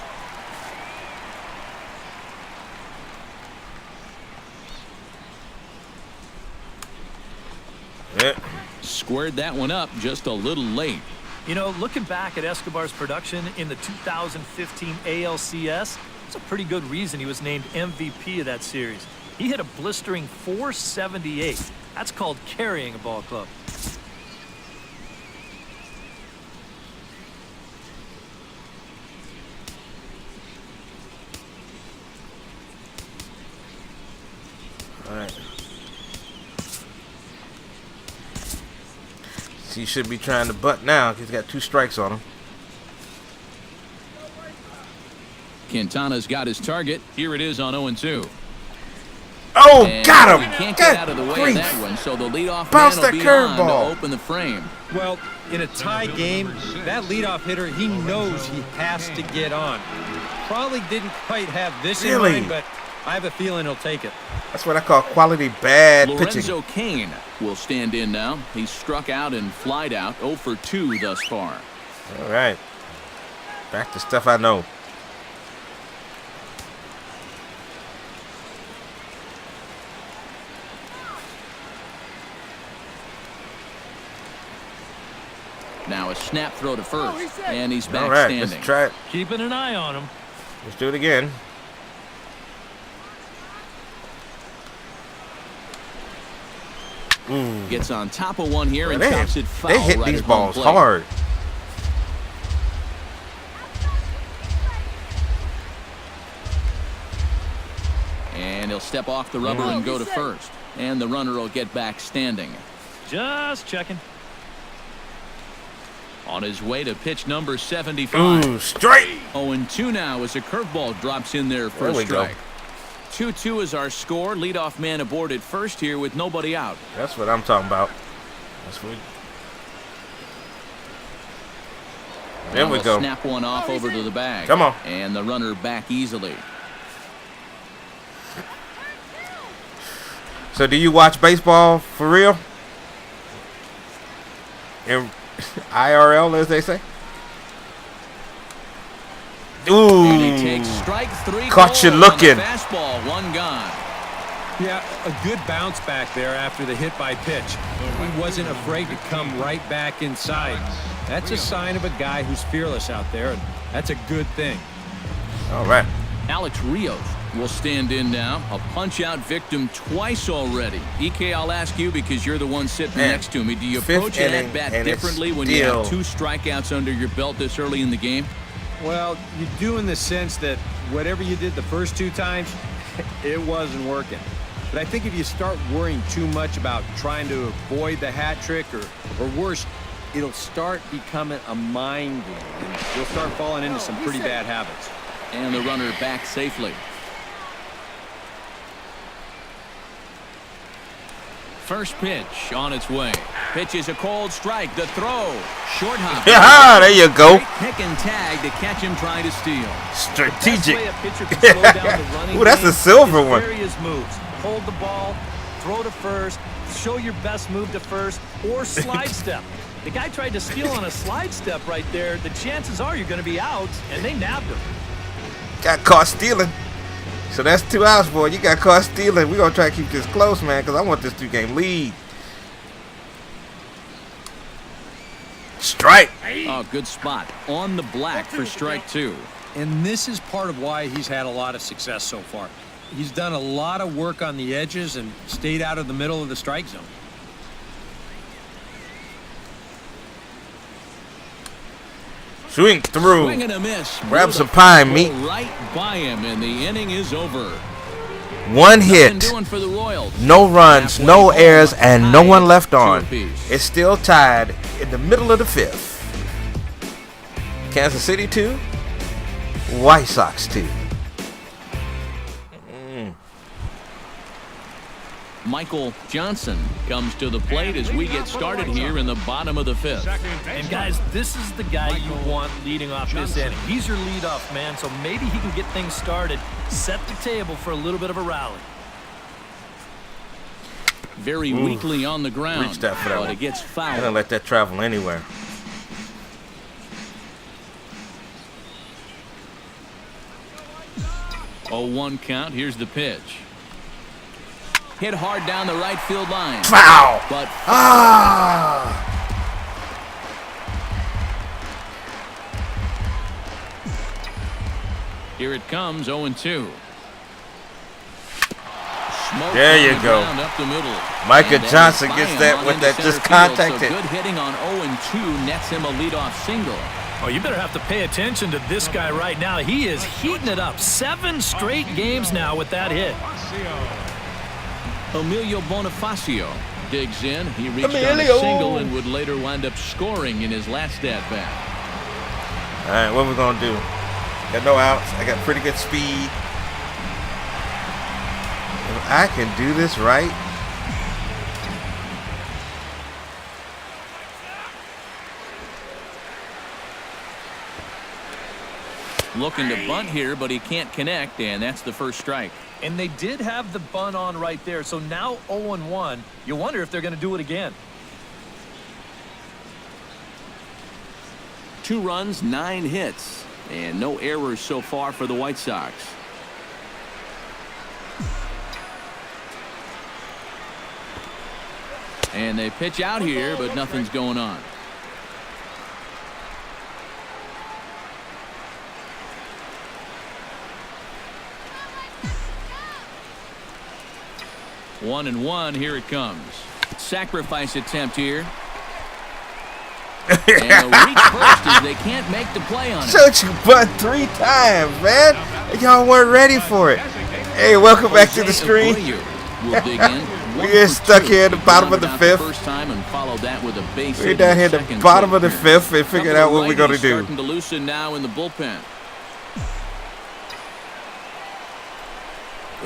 Yeah. Squared that one up just a little late. You know, looking back at Escobar's production in the 2015 ALCS, it's a pretty good reason he was named MVP of that series. He hit a blistering .478. That's called carrying a ball club. All right. He should be trying to butt now. He's got 2 strikes on him. Quintana's got his target. Here it is on 0-2. Oh, And got him! he can't Good get out of the way grief. of that one, so the leadoff Bounce man will that be on curveball. to open the frame. Well, in a tie game, that leadoff hitter, he knows he has to get on. Probably didn't quite have this Really? in mind, but I have a feeling he'll take it. That's what I call quality bad pitching. Lorenzo Cain will stand in now. He's struck out and flied out. 0 for 2 thus far. All right. Back to stuff I know. Now a snap throw to first, and he's back All right, standing. let's try it. Keeping an eye on him. Let's do it again. Ooh. Gets on top of one here and They chops it foul. hit right these at home balls plate. hard. And he'll step off the rubber and go to first. And the runner will get back standing. Just checking. On his way to pitch number 75. Ooh, straight. 0-2 now as a curveball drops in there for There a we go. strike. 2-2 is our score. Leadoff man aboard at first here with nobody out. That's what I'm talking about. That's what. There Now we they'll go. Snap one off over to the bag. Come on. And the runner back easily. So, do you watch baseball for real? In IRL, as they say. Ooh. And he takes strike 3. Caught you ball on the looking. Fastball, one gone. Yeah, a good bounce back there after the hit by pitch. He wasn't afraid to come right back inside. That's a sign of a guy who's fearless out there, and that's a good thing. All right. Alex Rios will stand in now. A punch-out victim twice already. EK, I'll ask you because you're the one sitting Man, next to me. Do you fifth approach an inning, at-bat and it's differently when you have still- 2 strikeouts under your belt this early in the game? Well, you do in the sense that whatever you did the first 2 times, it wasn't working. But I think if you start worrying too much about trying to avoid the hat trick or worse, it'll start becoming a mind game. And you'll start falling into some pretty bad habits. And the runner back safely. First pitch on its way. Pitch is a cold strike. The throw. Short hop. Yeah, there you go. Pick and tag to catch him trying to steal. Strategic. Best way a pitcher can slow down the running Ooh, that's game a silver is one. vary his moves. Hold the ball, throw to first, show your best move to first, or slide step. The guy tried to steal on a slide step right there. The chances are you're going to be out, and they nabbed him. Got caught stealing. So that's 2 outs, boy. You got caught stealing. We're going to try to keep this close, man, because I want this 2-game lead. Strike. Oh, good spot. On the black for strike 2. And this is part of why he's had a lot of success so far. He's done a lot of work on the edges and stayed out of the middle of the strike zone. Swing through. Swing and a miss. Grab Blew some the pie fastball meat. right by him, and the inning is over. One Nothing hit, doing for the Royals. no runs, Halfway no home, errors, and no one tied left 2 on. apiece. It's still tied in the middle of the 5th. Kansas City 2, White Sox 2. Michael Johnson comes to the plate as we get started here in the bottom of the 5th. And guys, this is the guy you want leading off this inning. He's your leadoff man, so maybe he can get things started, set the table for a little bit of a rally. Very weakly on the ground, Reached that for that but one. it gets I fouled. don't let that travel anywhere. Oh, 1 count. Here's the pitch. Hit hard down the right field line. Foul! But Ah! here it comes, 0-2. Smoke There you on the go. ground up the middle. Micah And that Johnson is gets by that him on with into that center just field, contacted. So good hitting on 0-2 nets him a leadoff single. Oh, you better have to pay attention to this guy right now. He is heating it up. 7 straight games now with that hit. Emilio Bonifacio digs in. He reached on a Emilio! single and would later wind up scoring in his last at-bat. All right, what we gonna do? Got no outs. I got pretty good speed. If I can do this right. Looking to bunt here, but he can't connect, and that's the first strike. And they did have the bunt on right there. So now 0-1. You wonder if they're going to do it again. 2 runs, 9 hits, and no errors so far for the White Sox. And they pitch out here, but nothing's going on. One and one, here it comes. Sacrifice attempt here. And a reach first as they can't make the play on it. Showed you bunt 3 times, man. Y'all weren't ready for it. Hey, welcome back to the screen. We'll dig in. We get stuck here at the bottom of the 5th. First time and followed that with a base We're hit down in here the at the second bottom of the plate. 5th and figuring out what we're gonna do. Starting to loosen now in the bullpen.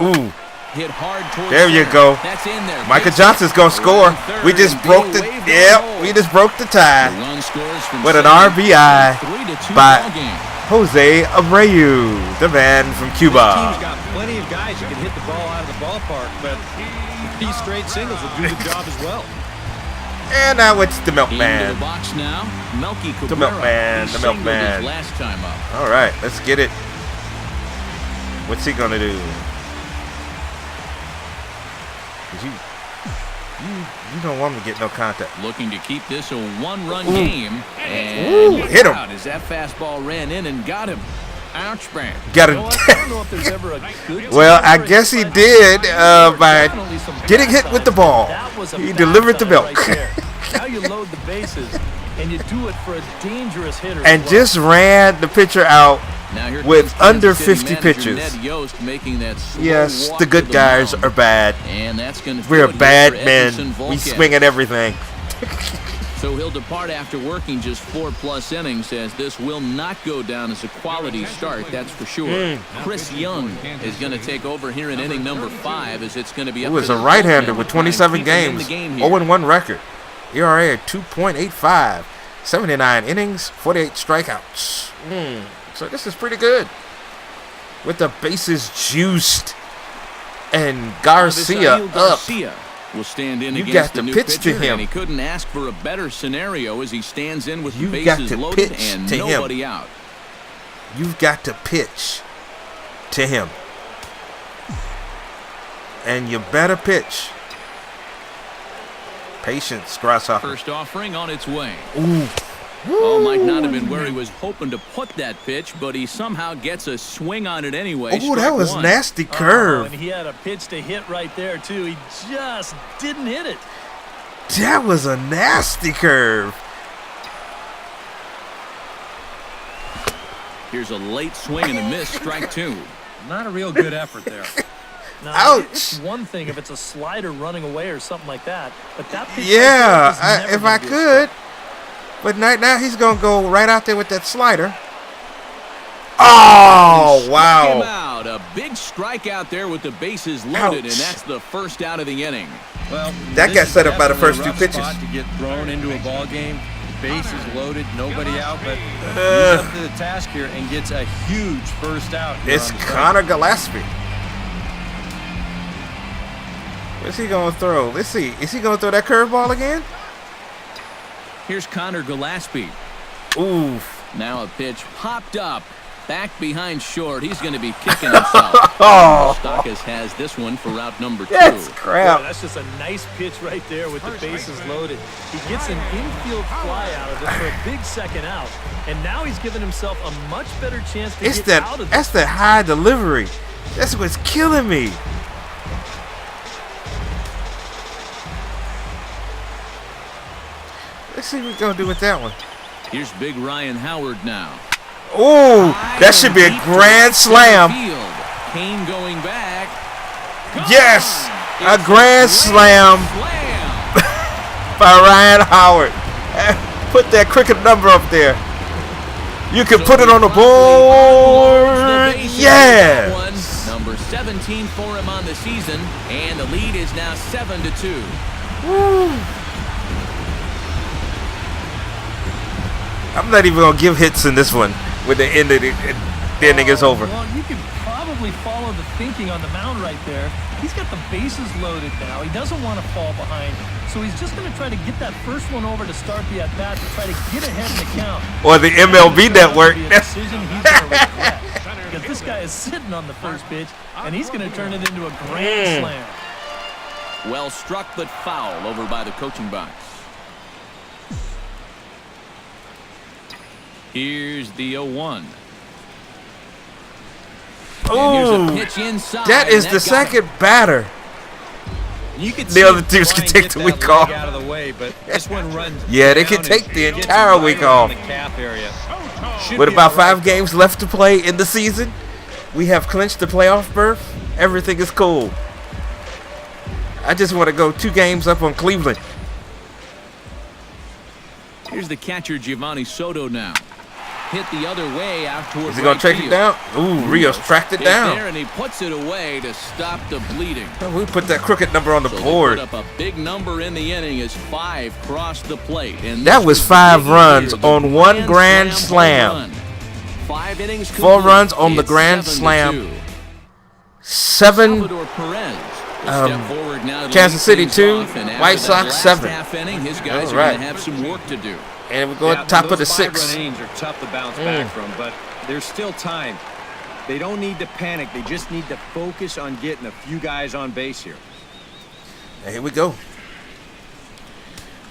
Ooh. Hit hard towards There you center. go. That's in there. Micah Pitch Johnson's gonna score. around third We just and broke the Bill waved on hold. we just broke the The tie run scores from with an second. RBI 3-2 by ball game. Jose Abreu, the man from Team's Cuba. got plenty of guys who can hit the ball out of the ballpark, but these straight singles will do the job as well. And now it's the Into the milkman. box now. Melky Cabrera. milkman, He the singled milkman. his last time up. All right, let's get it. What's he gonna do? 'Cause you don't want me to get no contact. Looking to keep this a one-run Ooh. game. And Ooh, hit him. out as that fastball ran in and got him. Ouch, man. Got You know what? I don't know if there's ever a good Well, time I for it, guess he but did there's by definitely some getting bad hit with the signs. ball. That was a He bad delivered the sign milk. right there. Now you load the bases, and you do it for a dangerous hitter. And as well. just ran the pitcher out. Now here With comes under Kansas City 50 manager pitches. Ned Yost making that slow Yes, walk the to good guys mound. are bad. And that's going to We're bad men. We swing at everything. So he'll depart after working just 4+ innings, as this will not go down as a quality start, that's for sure. Chris Young is going to take over here in inning number 5, as it's going to be up Who is to a the right-hander bullpen with to try and 27 keep him in games, the game here. 0-1 record. ERA at 2.85, 79 innings, 48 strikeouts. So this is pretty good. With the bases juiced and Garcia Avisail up. Garcia will stand in You against got the to new pitch to pitcher, him. and he couldn't ask for a better scenario as he stands in with You the got bases to loaded pitch and to him. nobody out. You've got to pitch to him. And you better pitch. Patience, Grasshopper. First offering on its way. Ooh. Oh, might not have been where he was hoping to put that pitch, but he somehow gets a swing on it anyway. Oh, that Strike was one. nasty Oh, curve. and he had a pitch to hit right there, too. He just didn't hit it. That was a nasty curve. Here's a late swing and a miss, strike 2. Not a real good effort there. Now, Ouch. it's one thing if it's a slider running away or something like that, but that pitch Yeah, right there is if never I gonna be a could. But now he's going to go right out there with that slider. Oh, Him wow. out. A big strikeout there with the bases loaded, Ouch. and that's the first out of the inning. Well, That this got is set up by the definitely first a two rough pitches. spot to get thrown into a ball game. Bases loaded, nobody out, but he's up to the task here and gets a huge first out. Here It's on the Connor Gillespie. What's he going to throw? Let's see. Is he going to throw that curveball again? Here's Connor Gillespie. Oof. Now a pitch popped up. Back behind short. He's going to be kicking himself. Oh, Stockus has this one for route number 2. that's Boy, crap. that's just a nice pitch right there with the bases loaded. He gets an infield fly out of it for a big second out, and now he's given himself a much better chance to It's get out of that's this. that high delivery. That's what's killing me. Let's see what we're going to do with that one. Here's big Ryan Howard now. Oh, that should be a grand slam. Field. Kane going back. Yes, a It's grand slam by Ryan Howard. Put that cricket number up there. You can put it on the board. Yeah. Number 17 for him on the season, and the lead is now 7-2. I'm not even going to give hits in this one when the end of the inning is over. Well, you can probably follow the thinking on the mound right there. He's got the bases loaded now. He doesn't want to fall behind, so he's just going to try to get that first one over to start the at-bat to try to get ahead in the count. Or the MLB network. Be a decision he's going to regret, because this guy is sitting on the first pitch, and he's going to turn it into a grand slam. Well struck, but foul over by the coaching box. Here's the 0-1. Oh, Pitch inside, that is and the got second batter. You could The other teams can take the week off. Out of the way, but this one runs Yeah, they can down take and the gets entire right week around off. the calf area. Should With be about all right. 5 games left to play in the season, we have clinched the playoff berth. Everything is cool. I just want to go 2 games up on Cleveland. Here's the catcher, Giovanni Soto now. Hit the other way out toward Is he going to right track it field. down? Ooh, Rios tracked it Hit there, down. and he puts it away to stop the bleeding. We put that crooked number on the So they board. put up a big number in the inning as 5 crossed the plate. And That this was the 5 big runs year, the on one grand slam. home run. 5 innings 4 complete. runs on the It's grand 7-2. slam. 7. Salvador Perez will step forward now to Kansas lead City things 2, off, and after White that Sox last 7. half inning, his guys All are right. going to have some work to do. And we're going Yeah, top of the those 5 6th. run innings are tough to bounce back from, but there's still time. They don't need to panic. They just need to focus on getting a few guys on base here. And here we go.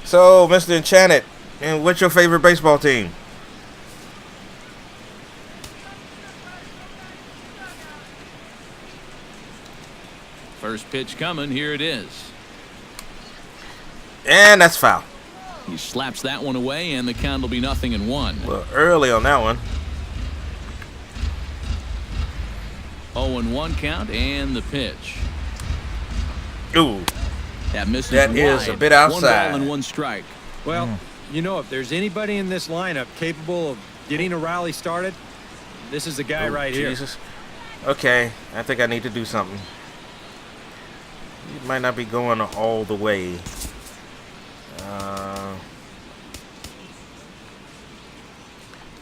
So, Mr. Enchanted, and what's your favorite baseball team? First pitch coming. Here it is. And that's foul. He slaps that one away, and the count will be 0-1. Well, early on that one. 0-1 count, and the pitch. Ooh, That misses That wide. is a bit 1 outside. ball and 1 strike. Well, you know, if there's anybody in this lineup capable of getting a rally started, this is the guy oh, right here. Jesus. Okay, I think I need to do something. It might not be going all the way.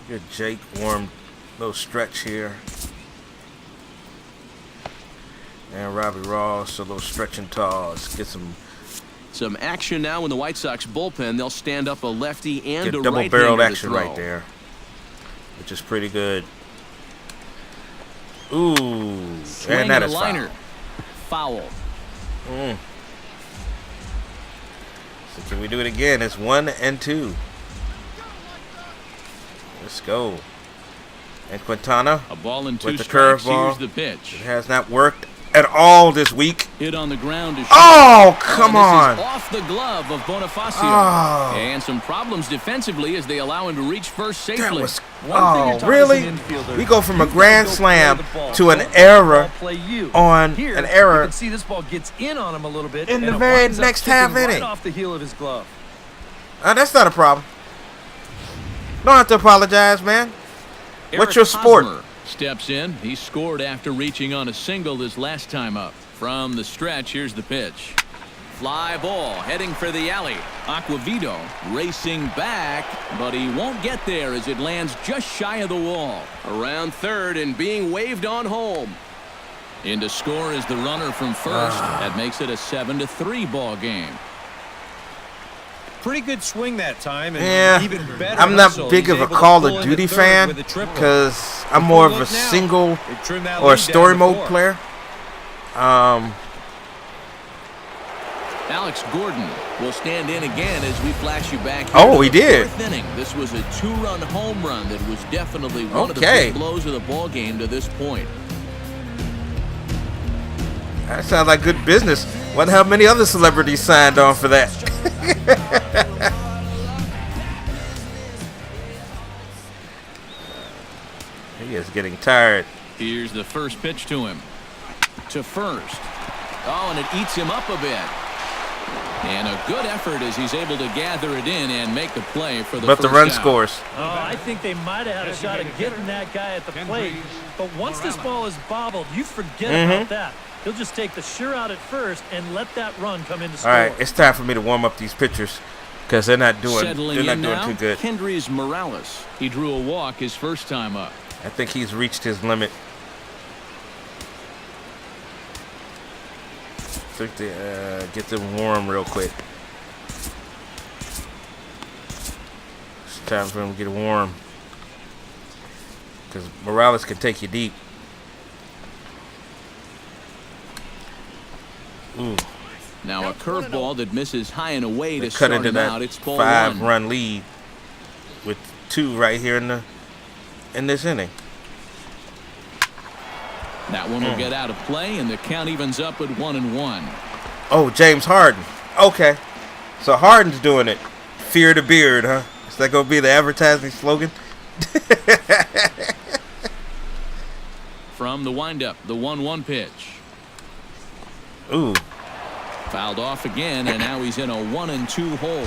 Good Jake warm little stretch here. And Robbie Ross, a little stretch and toss. Get some action now in the White Sox bullpen. They'll stand up a lefty and a double right-hander barreled to action throw. right there, which is pretty good. Ooh, Swing and that a is liner. foul. Foul. So can we do it again? It's 1-2. Let's go. And Quintana A ball and 2 with the strikes. curveball. Here's the pitch. It has not worked at all this week. Hit on the ground to Come this on. is off the glove of Bonifacio. And some problems defensively as they allow him to reach first safely. That was, really? We go from a grand slam to an error on Here, an error you can see this ball gets in on him a little bit in and the it very winds up next sticking half right inning. off the heel of his glove. That's not a problem. Don't have to apologize, man. What's your Eric sport? Hosmer steps in. He scored after reaching on a single his last time up. From the stretch, here's the pitch. Fly ball heading for the alley. Aquavito racing back, but he won't get there as it lands just shy of the wall. Around third and being waved on home. In to score is the runner from first. That makes it a 7-3 ball game. Pretty good swing that time. And Yeah, even better I'm not hustle. big He's of a able to Call pull of into Duty third fan with a triple. because I'm more of a Look now. single They trimmed that or a lead story down to mode 4. player. Alex Gordon will stand in again as we flash you back. Oh, he did. Fourth inning. This was a 2-run home run that was definitely one of the Okay. big blows of the ball game to this point. That sounds like good business. Wonder how many other celebrities signed on for that. He is getting tired. Here's the first pitch to him. To first. Oh, and it eats him up a bit. And a good effort as he's able to gather it in and make the play for the But the first run out. scores. Oh, I think they might have had a shot at getting that guy at the plate. But once this ball is bobbled, you forget about that. He'll just take the sure out at first and let that run come into score. All right, it's time for me to warm up these pitchers because they're not doing Settling they're in not doing now, too good. Kendrys Morales. He drew a walk his first time up. I think he's reached his limit. Think to get them warm real quick. It's time for him to get warm because Morales can take you deep. Ooh. Now a curveball that misses high and away They to cut start into him that out. It's ball one. 5-run lead with 2 right here in this inning. That one will get out of play, and the count evens up at 1-1. Oh, James Harden. Okay, so Harden's doing it. Fear the beard, huh? Is that gonna be the advertising slogan? From the windup, the 1-1 pitch. Ooh. Fouled off again, and now he's in a 1-2 hole.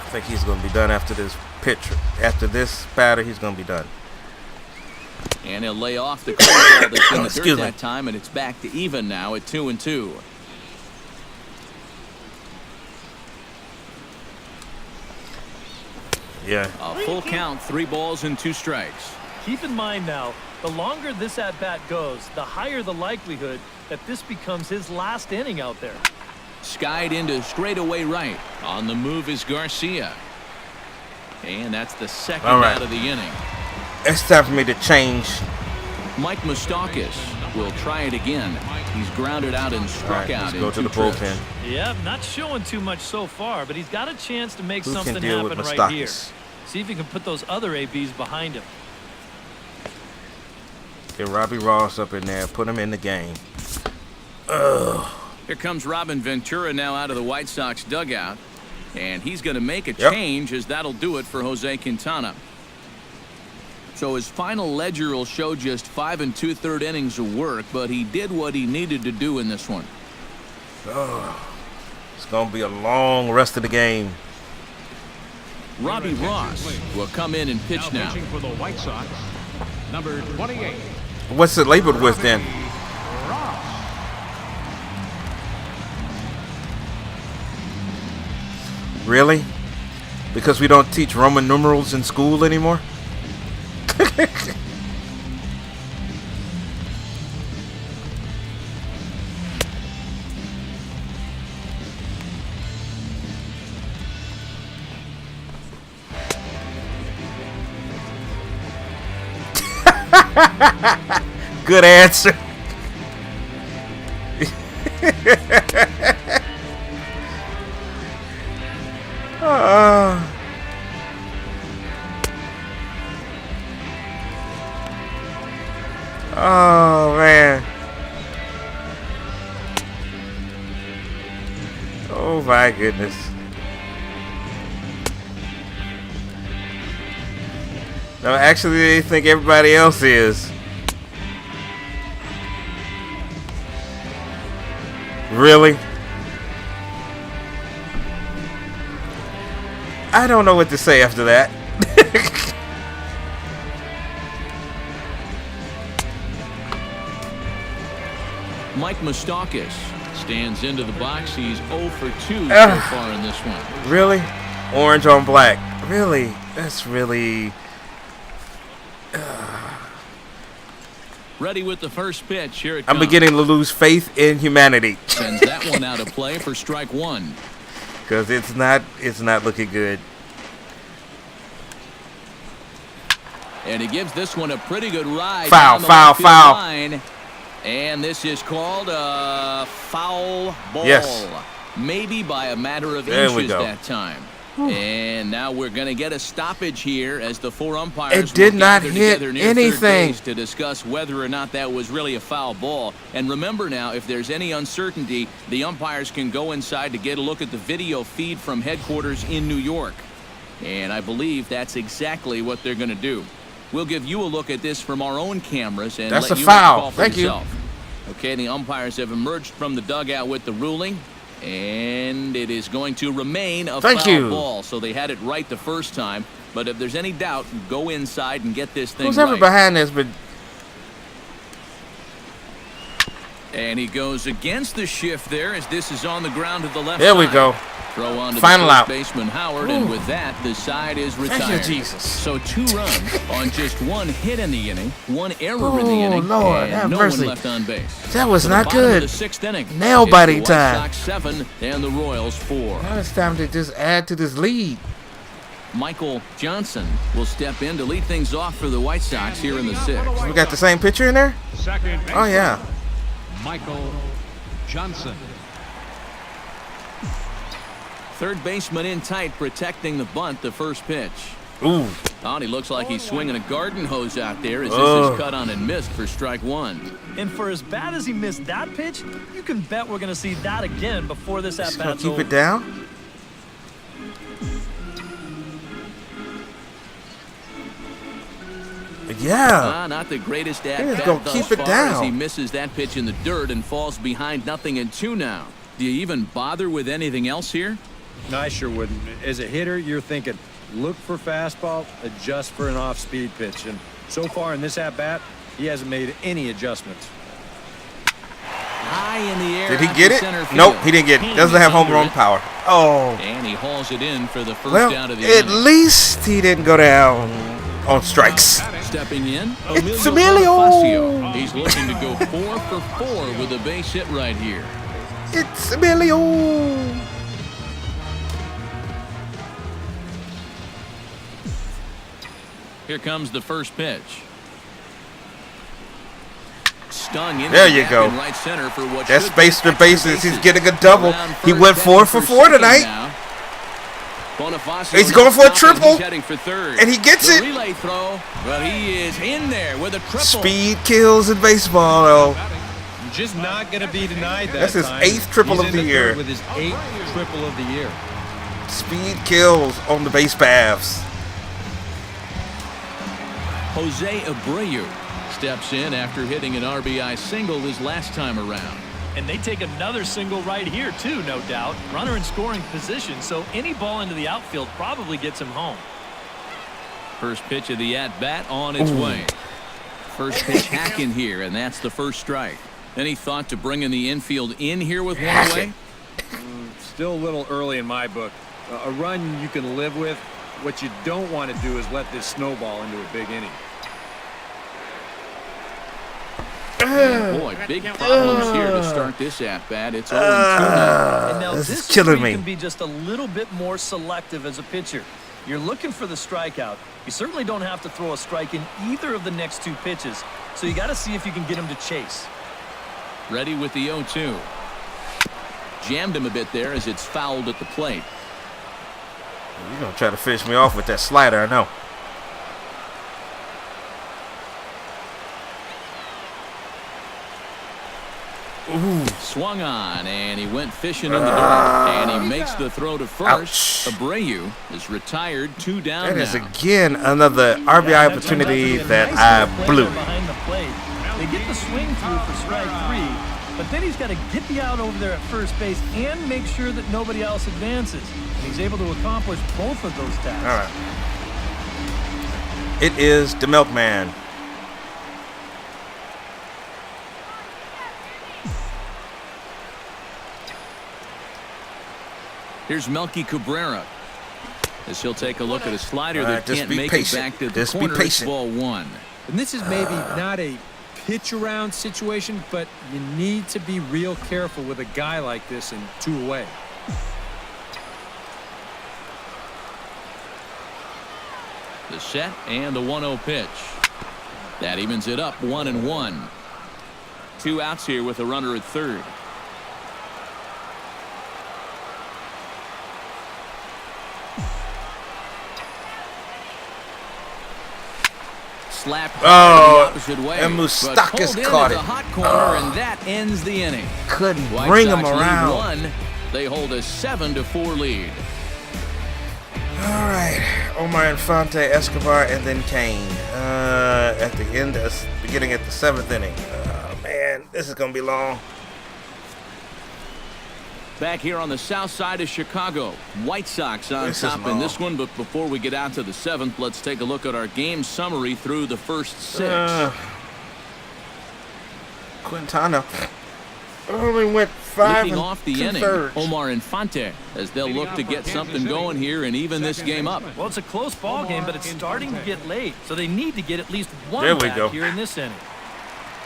I think he's gonna be done after this pitch. After this batter, he's gonna be done. And he'll lay off the curveball that's in the Excuse dirt me. that time, and it's back to even now at 2-2. Yeah. A full count, 3 balls and 2 strikes. Keep in mind now, the longer this at-bat goes, the higher the likelihood that this becomes his last inning out there. Skied into straightaway right. On the move is Garcia. And that's the second All right. out of the inning. It's time for me to change. Mike Moustakas will try it again. He's grounded out and All struck right, out let's in go to 2 the trips. bullpen. Yeah, not showing too much so far, but he's got a chance to make Who something can deal with happen right here. Moustakas? See if he can put those other ABs behind him. Get Robbie Ross up in there. Put him in the game. Here comes Robin Ventura now out of the White Sox dugout. And he's going to make a Yep. change, as that'll do it for Jose Quintana. So his final ledger will show just 5 2/3 innings of work, but he did what he needed to do in this one. It's gonna be a long rest of the game. Robbie Ross will come in and pitch now. Pitching for the White Sox, number 28. What's it labeled with then? Ross. Really? Because we don't teach Roman numerals in school anymore? Good answer. Oh, man. Oh, my goodness. No, actually, they think everybody else is. Really? I don't know what to say after that. Mike Moustakas stands into the box. He's 0 for 2 so far in this one. Really? Orange on black. Really? That's really... Ready with the first pitch. Here it I'm comes. beginning to lose faith in humanity. Sends that one out of play for strike one. Because it's not looking good. And he gives this one a pretty good ride. Foul, down the foul, left field foul. line. And this is called a foul ball. Yes. Maybe by a matter of There we inches go. that time. And now we're going to get a stoppage here as the four umpires It did will not gather hit together near anything. third base to discuss whether or not that was really a foul ball. And remember now, if there's any uncertainty, the umpires can go inside to get a look at the video feed from headquarters in New York. And I believe that's exactly what they're going to do. We'll give you a look at this from our own cameras and That's let a you foul. call for Thank you. yourself. Okay, the umpires have emerged from the dugout with the ruling, and it is going to remain a foul ball. So they had it right the first time, but if there's any doubt, go inside and get this thing Who's right. ever behind this? But And he goes against the shift there as this is on the ground to the left there side. we go. Throw on to Final the first out. baseman Howard, and with that, the side is retired. Thank you, Jesus. So 2 runs on just 1 hit in the inning, 1 error in the Oh, inning, Lord, and have no mercy. one left on base. That was To the not bottom of good. the 6th inning. Nail It's biting the White time. Sox 7 and the Royals 4. Now it's time to just add to this lead. Michael Johnson will step in to lead things off for the White Sox here in the 6th. We got the same picture in there? Second baseman, Oh, yeah. Michael Johnson. Third baseman in tight, protecting the bunt, the first pitch. Ooh. Oh, and he looks like he's swinging a garden hose out there as this is cut on and missed for strike 1. And for as bad as he missed that pitch, you can bet we're going to see that again before this Just gonna at-bat's keep over. it down. Yeah. Not the greatest at He's bat gonna thus keep it far down. as he misses that pitch in the dirt and falls behind 0-2 now. Do you even bother with anything else here? No, I sure wouldn't. As a hitter, you're thinking, look for fastball, adjust for an off-speed pitch. And so far in this at-bat, he hasn't made any adjustments. High in the air. Did he out get to it? center field. Nope, he didn't get it. Doesn't have home run power. Oh. And he hauls it in for the first Well, out of the at inning. least he didn't go down on strikes. Stepping in, It's Emilio. Bonifacio. He's looking to go 4 for 4 with a base hit right here. It's Emilio. Here comes the first pitch. Stung in There you go. right center for what That's should be space to extra bases. He's bases. getting a double. Around He first, went 4 heading for for 4 second tonight. now. Bonifacio He's going for a stopped and triple. he's heading for third. And he gets The it. relay throw, but he is in there with a triple. Speed kills in baseball, though. Just not going to be denied that That's his time. 8th triple He's of in the year. third with his 8th triple of the year. Speed kills on the base paths. Jose Abreu steps in after hitting an RBI single his last time around. And they take another single right here, too, no doubt. Runner in scoring position, so any ball into the outfield probably gets him home. First pitch of the at-bat on its way. First pitch hacking here, and that's the first strike. Any thought to bringing the infield in here with one away? Still a little early in my book. A run you can live with. What you don't want to do is let this snowball into a big inning. Boy, big problems here to start this at-bat. It's 0-2 now. And now This this is killing where you me. can be just a little bit more selective as a pitcher. You're looking for the strikeout. You certainly don't have to throw a strike in either of the next 2 pitches. So you got to see if you can get him to chase. Ready with the 0-2. Jammed him a bit there as it's fouled at the plate. You're going to try to finish me off with that slider, I know. Ooh. Swung on, and he went fishing in the dirt. And he makes the throw to first. Abreu is retired, 2 down That now. is again another RBI opportunity that I blew. Behind the plate. They get the swing through for strike 3, but then he's got to get the out over there at first base and make sure that nobody else advances. And he's able to accomplish both of those tasks. All right. It is the Milkman. Here's Melky Cabrera. As he'll take a look at a slider that just can't be make patient. it back to the Just be corner. It's patient. ball 1. And this is maybe not a pitch around situation, but you need to be real careful with a guy like this and 2 away. The set and the 1-0 pitch. That evens it up, 1-1. 2 outs here with a runner at third. Slap the opposite way, and but Moustakas pulled in caught at it. the hot corner, and that ends the inning. Couldn't White bring Sox him lead around. 1. They hold a 7-4 lead. All right, Omar Infante, Escobar, and then Kane. At the end, beginning at the 7th inning. Man, this is gonna be long. Back here on the south side of Chicago, White Sox on This is top in long. this one. But before we get out to the 7th, let's take a look at our game summary through the first 6. Quintana only went 5 Leading off the inning, 2/3. Omar Infante, as they'll look to get something going here and even this game up. Well, it's a close ball game, but it's starting to get late, so they need to get at least one There we back go. here in this inning.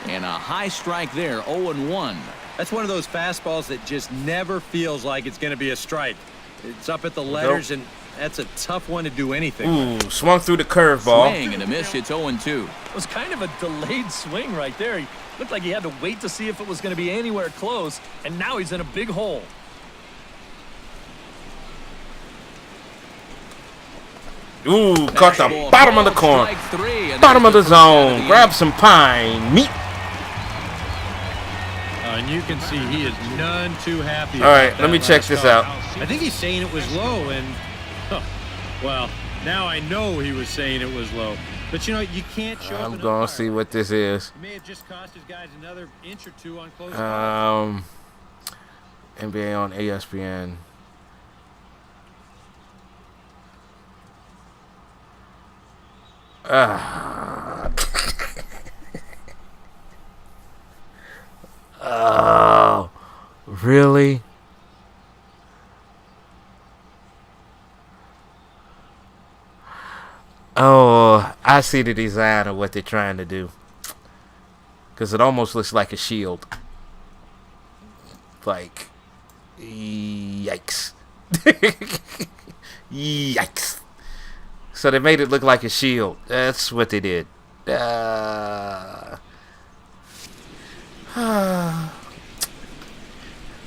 And a high strike there, 0-1. That's one of those fastballs that just never feels like it's going to be a strike. It's up at the letters, and that's a tough one to do anything. Ooh, swung through the curveball. Swing and a miss, it's 0-2. It was kind of a delayed swing right there. He looked like he had to wait to see if it was going to be anywhere close, and now he's in a big hole. Ooh, caught the Fastball bottom of the called, corner. strike 3, and Bottom of that's the first out of zone. the Grab inning. some pine. Meat. And you can see he is none too happy. All right, about let me that check last this call. out. I think he's saying it was low, and well, now I know he was saying it was low. But you know, you can't show. I'm gonna see what this is. It may have just cost his guys another inch or 2 on close. NBA on ESPN. Oh, really? Oh, I see the design of what they're trying to do. Because it almost looks like a shield. Like, yikes. Yikes. So they made it look like a shield. That's what they did.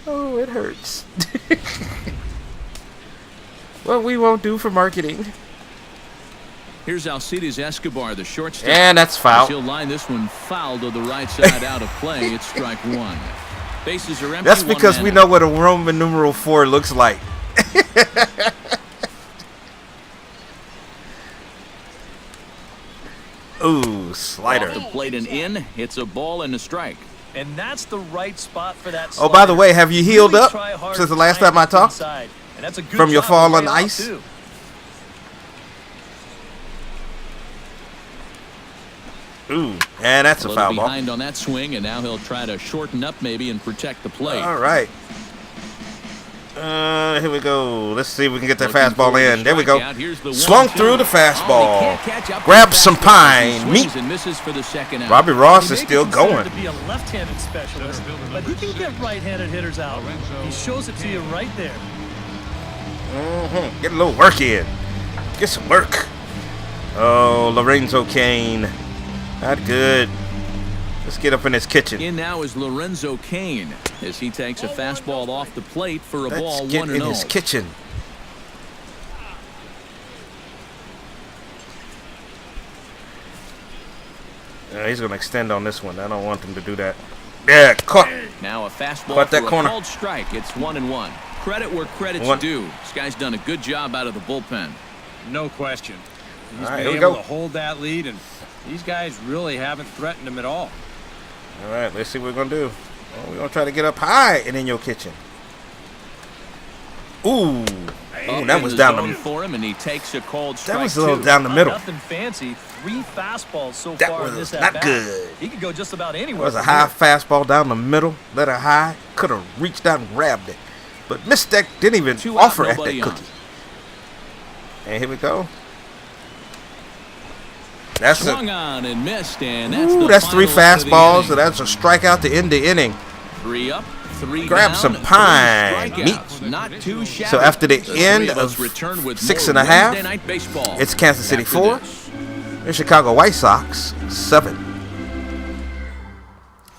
Oh, it hurts. What we won't do for marketing. Here's Alcides Escobar, the shortstop. And that's foul. He'll line this one foul to the right side out of play. It's strike 1. Bases are empty. That's because we know what a Roman numeral 4 looks like. Ooh, slider. Off the plate and in. It's a ball and a strike. And that's the right spot for that Oh, by the slider. way, have you healed Really up try hard since the to last find time I it talked? inside. And that's a good From your job fall on way off, ice? too. Ooh, and that's A a little foul ball. behind on that swing, and now he'll try to shorten up maybe and protect the plate. All right. Here we go. Let's see if we can get that Looking fastball for the in. There we go. strikeout. Here's the Swung 1-2. through the Oh, fastball. he can't catch up to Grab the some fastball. pine. He Meat. swings and misses for the second out. Robbie Ross He is may still be considered going. to be a left-handed specialist, but he can get right-handed hitters out. He shows it to you right there. Get a little work in. Get some work. Oh, Lorenzo Kane. Not good. Let's get up in his kitchen. In now is Lorenzo Kane as he takes a fastball off the plate for a ball Let's get in 1-0. his kitchen. He's going to extend on this one. I don't want him to do that. Yeah, caught. Now a fastball Caught that for corner. a called strike. It's 1-1. Credit where credit's due. This guy's done a good job out of the bullpen. No question. He's All right, been here we able go. to hold that lead, and these guys really haven't threatened him at all. All right, let's see what we're going to do. Oh, we're going to try to get up high and in your kitchen. Ooh. Ooh, that was down the for him, and he takes a cold strike. That was a little down the middle. Nothing fancy. 3 fastballs so That far was in this not at-bat. good. He could go just about It anywhere. was a from high here. fastball down the middle. Let her high. Could have reached out and grabbed it. But missed that. Didn't even 2 out, offer at that nobody on. cookie. And here we go. That's Swung on and missed, and that's Ooh, the that's 3 final out of the fastballs, inning. so that's a strikeout to end the inning. 3 up, 3 Grab down, some 3 pine strikeouts. Not too shabby. So after the three end of us of return with 6 more and a half, Wednesday Night Baseball it's Kansas City after 4, this. and Chicago White Sox 7.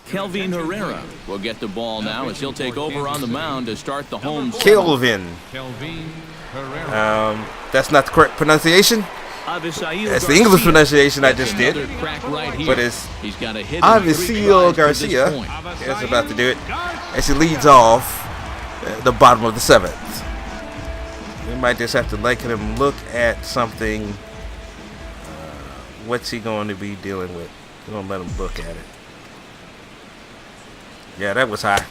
Kelvin Herrera will get the ball now as he'll take over on the mound to start the home. Kelvin. That's not the correct pronunciation. That's the English pronunciation I just did. But it's Avisail Garcia is about to do it as he leads off the bottom of the 7th. We might just have to let him look at something. What's he going to be dealing with? We're going to let him look at it. Yeah, that was high.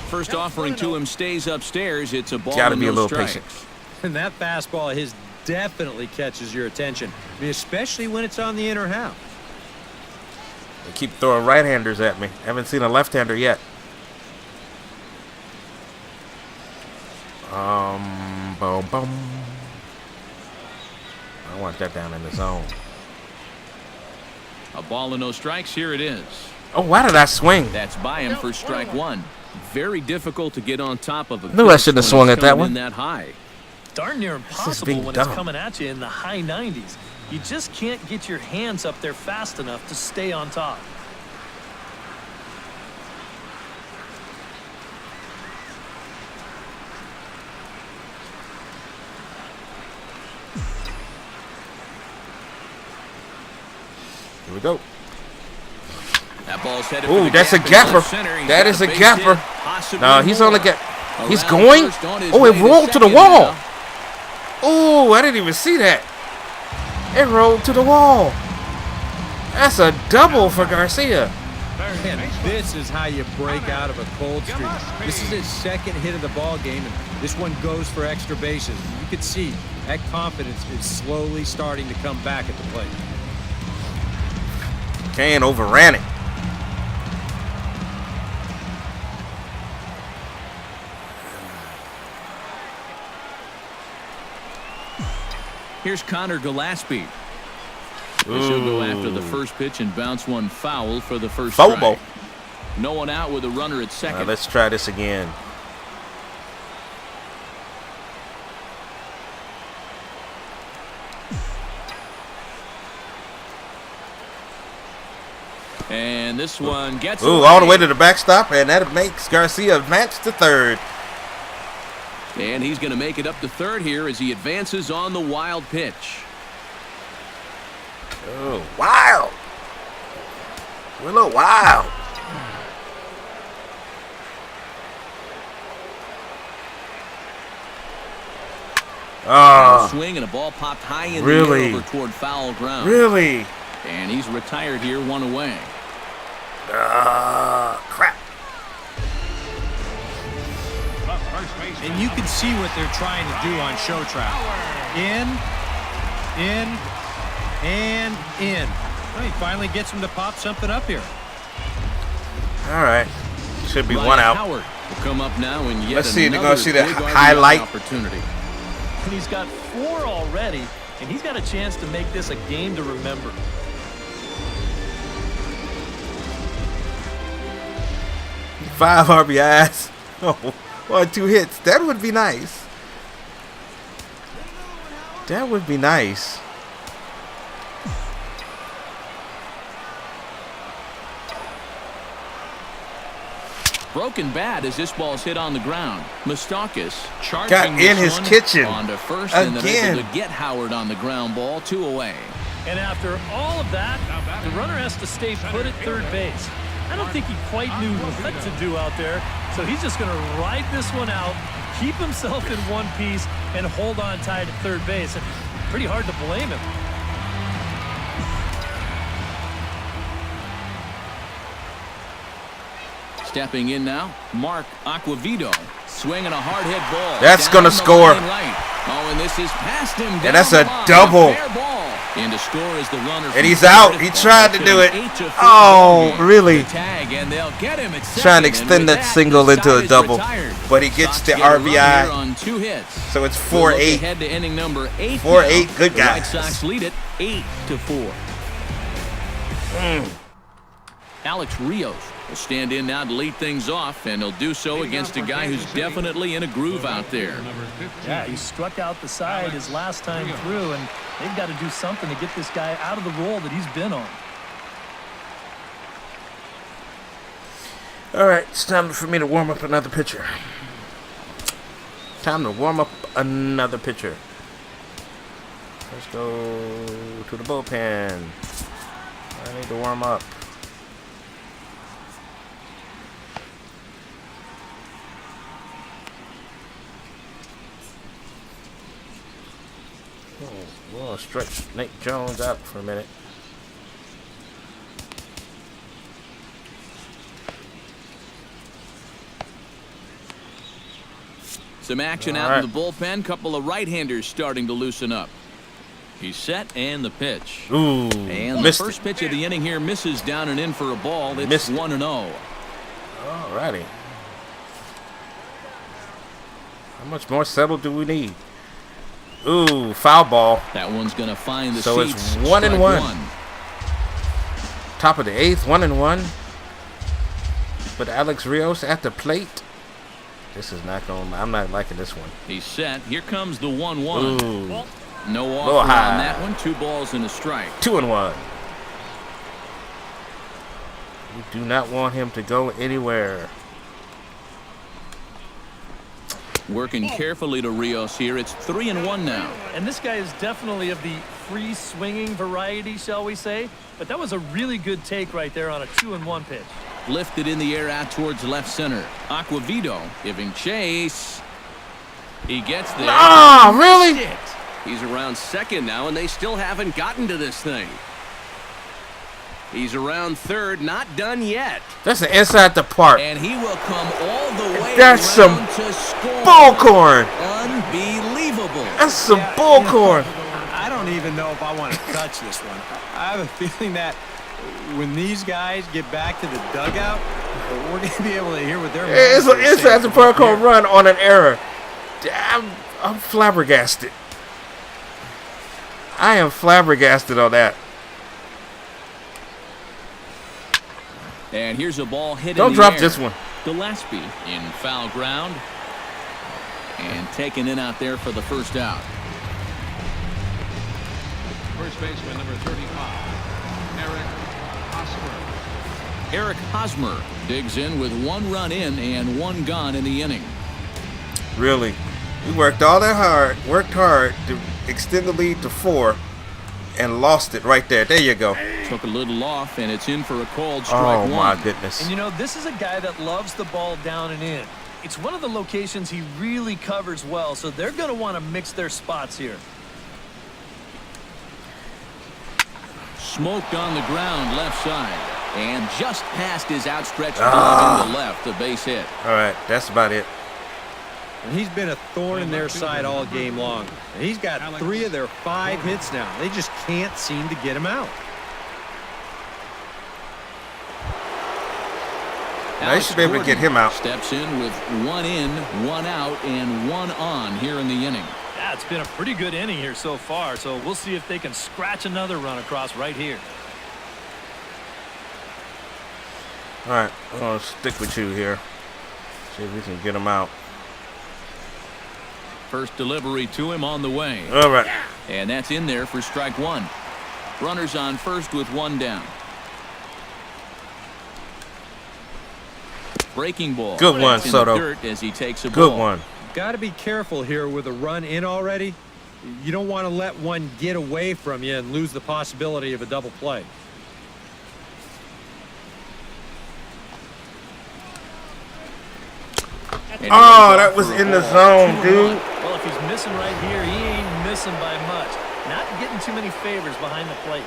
First offering to him stays upstairs. It's a ball. Got to be a no little strikes. patient. And that fastball of his definitely catches your attention. I mean, especially when it's on the inner half. They keep throwing right-handers at me. Haven't seen a left-hander yet. Boom, boom. I want that down in the zone. A ball and no strikes. Here it is. Oh, why did I swing? That's by him for strike 1. Very difficult to get on top of a Knew I pitch shouldn't have when swung it's at that coming one. in that high. Darn near being impossible when dumb. it's coming at you in the high 90s. You just can't get your hands up there fast enough to stay on top. Here we go. That ball's headed Ooh, for the that's a gap in gapper. left center. He's That got is a base gapper. hit, possibly No, he's more. only got. He's Around going. first on his Oh, way it rolled to the second wall. now. Oh, I didn't even see that. It rolled to the wall. That's a double for Garcia. And this is how you break out of a cold streak. This is his 2nd hit of the ball game, and this one goes for extra bases. You could see that confidence is slowly starting to come back at the plate. Kane overran it. Here's Connor Gillespie. He'll go after the first pitch and bounce one foul for the first Foul. strike. No one out with a runner at second. Let's try this again. And this one gets Ooh, all the way to the backstop, and that makes Garcia advance to 3rd. And he's going to make it up to 3rd here as he advances on the wild pitch. Oh, wild. We're a little wild. Swing and a ball popped high in the Really? air over toward foul ground. Really? And he's retired here, 1 away. Crap. And you can see what they're trying to do on show track. In, and in. Well, he finally gets him to pop something up here. All right. Should be Ryan 1 out. Howard will come up now and yet Let's see, they're another gonna see the big RBI highlight. opportunity. And he's got 4 already, and he's got a chance to make this a game to remember. Five RBIs. Oh, 1, 2 hits. That would be nice. That would be nice. Broken bat as this ball's hit on the ground. Mustakis charging Got in this his one kitchen on to first and then again. able to get Howard on the ground ball. 2 away. And after all of that, the runner has to stay put at 3rd base. I don't think he quite knew what to do out there, so he's just going to ride this one out, keep himself in one piece, and hold on tight at third base. And pretty hard to blame him. Stepping in now, Mark Aquavito swinging a hard hit ball. That's gonna score. Right. Oh, and this is past him. And that's a down the line. double. Fair ball. And to score is the runner. And he's out. He tried to do it. Oh, really? Tag, and they'll get him at Trying to second, extend and that with single the into a side is double. retired. But he gets Sox the get a run here RBI. on 2 hits. So it's We'll look 4-8. ahead to inning number 8. 4-8, now. good The White guys. Sox lead it 8-4. Alex Rios will stand in now to lead things off, and he'll do so against a guy who's definitely in a groove out there. Yeah, he struck out the side his last time through, and they've got to do something to get this guy out of the role that he's been on. All right, it's time for me to warm up another pitcher. Time to warm up another pitcher. Let's go to the bullpen. I need to warm up. We'll stretch Nate Jones out for a minute. Some action out in the bullpen. Couple of right-handers starting to loosen up. He's set, and the pitch. Ooh, and the first pitch of the inning here misses down and in for a ball. It's 1-0. All righty. How much more settled do we need? Ooh, foul ball. That one's going to find the so seats. It's 1-1. Top of the 8th, 1-1. But Alex Rios at the plate. This is not going. I'm not liking this one. He's set. Here comes the 1-1. Ooh. No offer on that one. 2 balls and a strike. 2-1. We do not want him to go anywhere. Working carefully to Rios here. It's 3-1 now. And this guy is definitely of the free swinging variety, shall we say. But that was a really good take right there on a 2-1 pitch. Lifted in the air out towards left center. Aquavito giving chase. He gets there. Oh, really? He's around second now, and they still haven't gotten to this thing. He's around third, not done yet. That's an inside the park. And he will come all the way That's some to score. bullcorn. Unbelievable. That's some bullcorn. I don't even know if I want to touch this one. I have a feeling that when these guys get back to the dugout, we're going to be able to hear what they're It's an inside the park home run on an error. I'm flabbergasted. I am flabbergasted on that. And here's a ball hit Don't in the drop air. this one. Gillespie in foul ground. And taken in out there for the first out. First baseman, number 35, Eric Hosmer. Eric Hosmer digs in with 1 run in and 1 gone in the inning. Really. We worked all that hard, worked hard to extend the lead to 4, and lost it right there. There you go. Took a little off, and it's in for a called strike 1. Oh, my goodness. And, you know, this is a guy that loves the ball down and in. It's one of the locations he really covers well, so they're going to want to mix their spots here. Smoked on the ground left side. And just past his outstretched glove into left, a base hit. All right, that's about it. And he's been a thorn in their side all game long. And he's got 3 of their 5 hits now. They just can't seem to get him out. They should be able to get him out. Steps in with 1 in, 1 out, and 1 on here in the inning. Yeah, it's been a pretty good inning here so far, so we'll see if they can scratch another run across right here. All right, I'm going to stick with you here. See if we can get him out. First delivery to him on the way. All right. And that's in there for strike 1. Runners on first with 1 down. Breaking ball. Good one, in the Soto. dirt as he takes a Good ball. one. Got to be careful here with a run in already. You don't want to let one get away from you and lose the possibility of a double play. And Oh, that was in the zone, dude. Well, if he's missing right here, he ain't missing by much. Not getting too many favors behind the plate.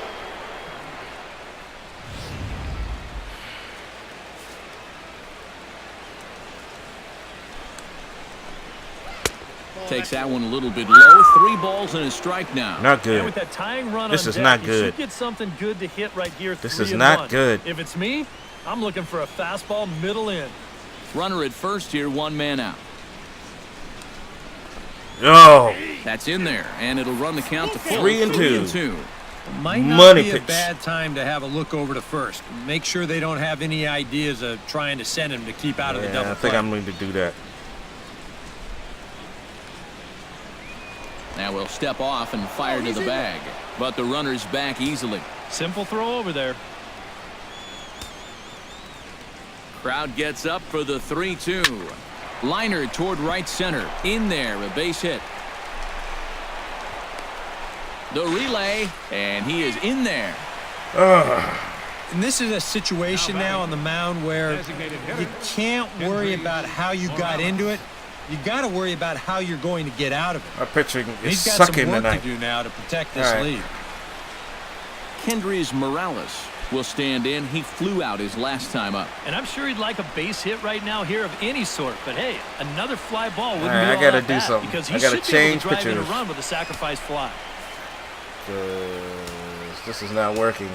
Takes that one a little bit low. 3 balls and a strike now. Not good. And with that tying run This on is deck, not you good. should get something good to hit right here. This 3 is and not 1. good. If it's me, I'm looking for a fastball middle in. Runner at first here, 1 man out. Oh, That's in there, and it'll run the count to full. 3 and 2. Might not Money be pitch. a bad time to have a look over to first. Make sure they don't have any ideas of trying to send him to keep out of the yeah, double I think play. I'm going to do that. Now we'll step off and fire to the bag, but the runner's back easily. Simple throw over there. Crowd gets up for the 3-2. Liner toward right center. In there, a base hit. The relay, and he is in there. And this is a situation now on the mound where you can't worry about how you got into it. You got to worry about how you're going to get out of it. Our pitching is He's got sucking some work tonight. to do now to protect this All right. lead. Kendrys Morales will stand in. He flew out his last time up. And I'm sure he'd like a base hit right now here of any sort. But hey, another fly ball wouldn't All right, be I all gotta that do bad something. because he I gotta should be able change to drive in a pitchers. run with a sacrifice fly. This is not working.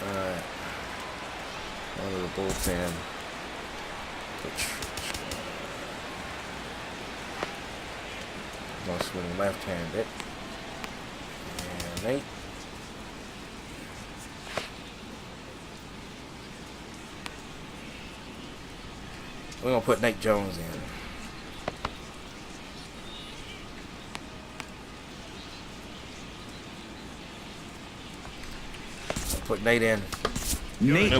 Alright. Out of the bullpen. Gonna swing left-handed. And Nate. We're gonna put Nate Jones in. Put Nate in.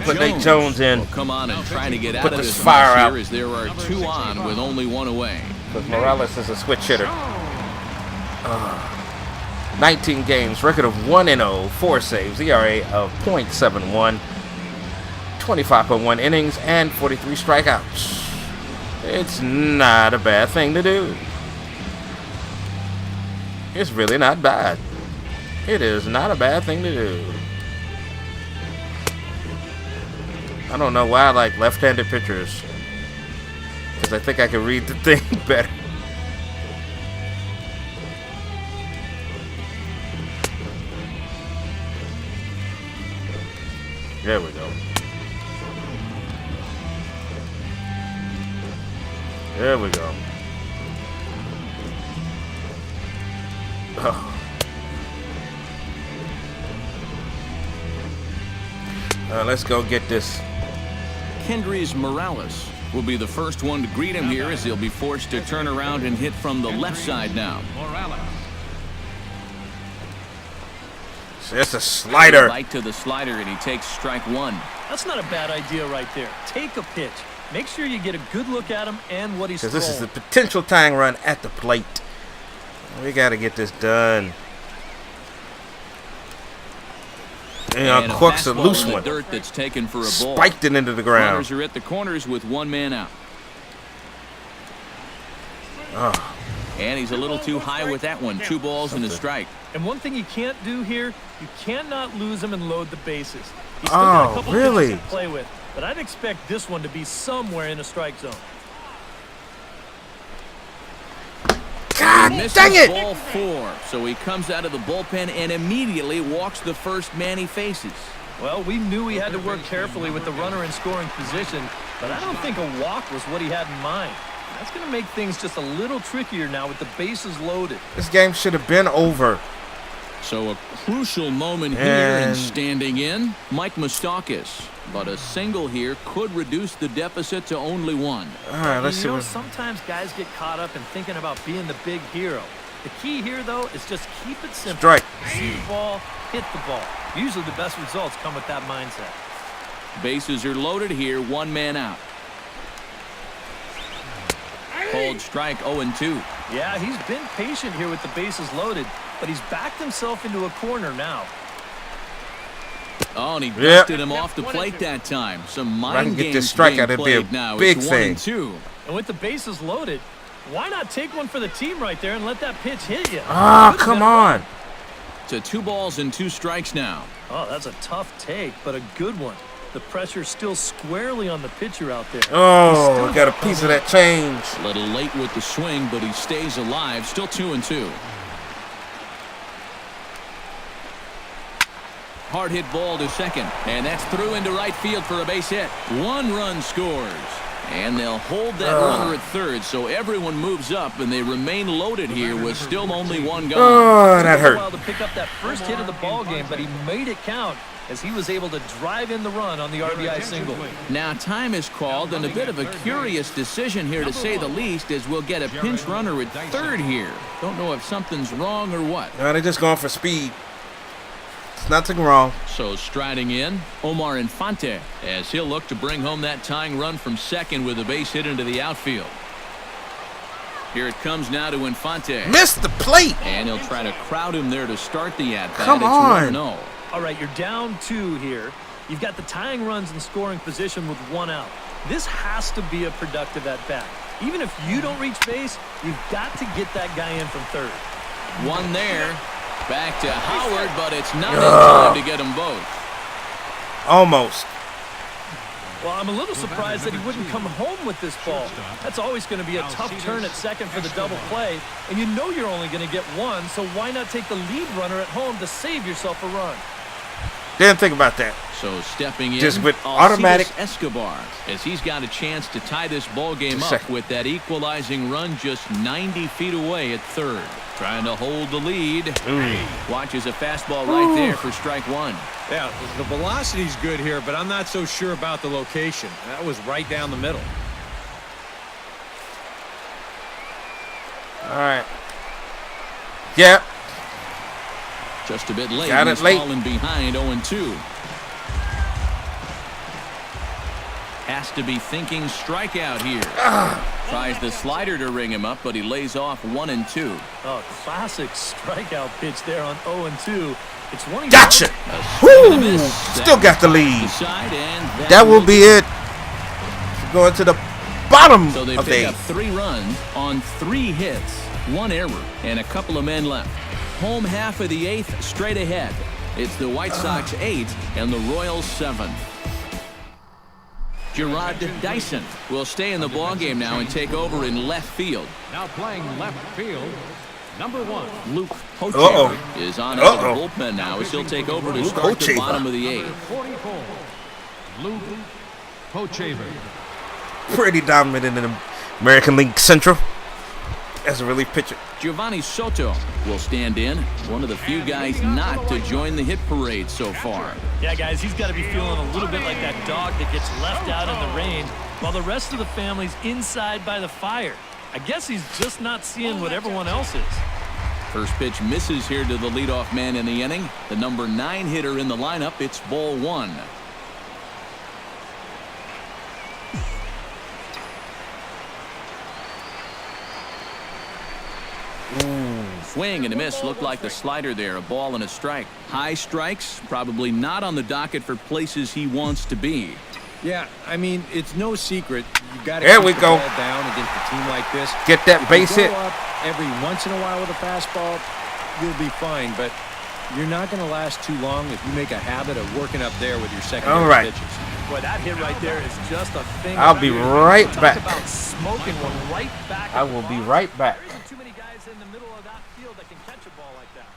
Put Nate Jones in. Will come on and try to get Put out of this this fire mess out. here as there are 2 on with only 1 away. Because Morales is a switch hitter. 19 games, record of 1-0, 4 saves, ERA of .71, 25.1 innings, and 43 strikeouts. It's not a bad thing to do. It's really not bad. It is not a bad thing to do. I don't know why I like left-handed pitchers. Because I think I can read the thing better. There we go. There we go. Oh. Let's go get this. Kendrys Morales will be the first one to greet him here as he'll be forced to turn around and hit from the left side now. Morales. It's a slider. Bite to the slider, and he takes strike 1. That's not a bad idea right there. Take a pitch. Make sure you get a good look at him and what he's Because throwing. this is the potential tying run at the plate. We got to get this done. And a Cork's a fastball loose in the one. dirt that's taken for a ball. Spiked it into the ground. Runners are at the corners with 1 man out. Oh, And he's a little too high with that one. 2 balls and a strike. And one thing you can't do here, you cannot lose him and load the bases. He's still got a Oh, couple really? pitches to play with, but I'd expect this one to be somewhere in the strike zone. God Misses dang it! ball 4, so he comes out of the bullpen and immediately walks the first man he faces. Well, we knew he had to work carefully with the runner in scoring position, but I don't think a walk was what he had in mind. That's going to make things just a little trickier now with the bases loaded. This game should have been over. So a crucial moment here, And- and standing in, Mike Moustakas. But a single here could reduce the deficit to only 1. All right, let's see You know, what. sometimes guys get caught up in thinking about being the big hero. The key here, though, is just keep it simple. Strike. See the ball, hit the ball. Usually the best results come with that mindset. Bases are loaded here, 1 man out. Pulled called strike 0-2. Yeah, he's been patient here with the bases loaded, but he's backed himself into a corner now. Oh, and he dusted him off the plate that time. Some mind get games this strikeout, being it'd be a played now. big It's thing. 1-2. And with the bases loaded, why not take one for the team right there and let that pitch hit you? Ah, come on. To 2 balls and 2 strikes now. Oh, that's a tough take, but a good one. The pressure's still squarely on the pitcher out there. Oh, got a piece of that change. A little late with the swing, but he stays alive. Still 2-2. Hard hit ball to second, and that's through into right field for a base hit. 1 run scores, and they'll hold that runner at third, so everyone moves up, and they remain loaded here with still only 1 gone. Oh, that It took a hurt. while to pick up that first hit of the ball game, but he made it count as he was able to drive in the run on the RBI single. Now time is called, and a bit of a curious decision here to say the least, as we'll get a pinch runner at third here. Don't know if something's wrong or what. They're just going for speed. It's nothing wrong. So striding in, Omar Infante, as he'll look to bring home that tying run from second with a base hit into the outfield. Here it comes now to Infante. Missed the plate. And he'll try to crowd him there to start the at-bat. Come on. It's 1-0. All right, you're down 2 here. You've got the tying runs in scoring position with 1 out. This has to be a productive at-bat. Even if you don't reach base, you've got to get that guy in from third. 1 there. Back to Howard, but it's not in time to get them both. Almost. Well, I'm a little surprised that he wouldn't come home with this ball. That's always going to be a tough turn at second for the double play, and you know you're only going to get 1, so why not take the lead runner at home to save yourself a run? Didn't think about that. So stepping in, Just with Alcides automatic- Escobar, as he's got a chance to tie this ball game Just a up second. with that equalizing run just 90 feet away at third. Trying to hold the lead. Watches a fastball right there for strike 1. Yeah, the velocity's good here, but I'm not so sure about the location. That was right down the middle. All right. Yep. Just a bit late. Got it He's late. falling behind 0-2. Has to be thinking strikeout here. Tries the slider to ring him up, but he lays off 1-2. Oh, classic strikeout pitch there on 0-2. It's one. Gotcha. Woo! Still got the lead. That will be it. Going to the bottom So they of the pick up 8th. 3 runs on 3 hits, 1 error, and a couple of men left. Home half of the 8th straight ahead. It's the White Sox 8 and the Royals 7. Gerard Dyson will stay in the ballgame now and take over in left field. Now playing left field, number 1. Luke Pochaver is on out of the bullpen now as he'll take over to Luke start the Pochaver. bottom of the 8th. 44, Luke Pochaver. Pretty dominant in the American League Central as a relief pitcher. Giovanni Soto will stand in, one of the few guys not to join the hit parade so far. Yeah, guys, he's got to be feeling a little bit like that dog that gets left out in the rain while the rest of the family's inside by the fire. I guess he's just not seeing what everyone else is. First pitch misses here to the leadoff man in the inning. The number 9 hitter in the lineup. It's ball 1. Swing and a miss. Looked like the slider there. A ball and a strike. High strikes, probably not on the docket for places he wants to be. Yeah, I mean, it's no secret. You got to There keep we the go. ball down against a team like this. Get that If base you hit. go up every once in a while with a fastball, you'll be fine, but you're not going to last too long if you make a habit of working up there with your secondary All right. pitches. Boy, that hit right there is just a thing. I'll be right Talk back. about smoking one right back. I will be right back. There isn't too many guys in the middle of that field that can catch a ball like that.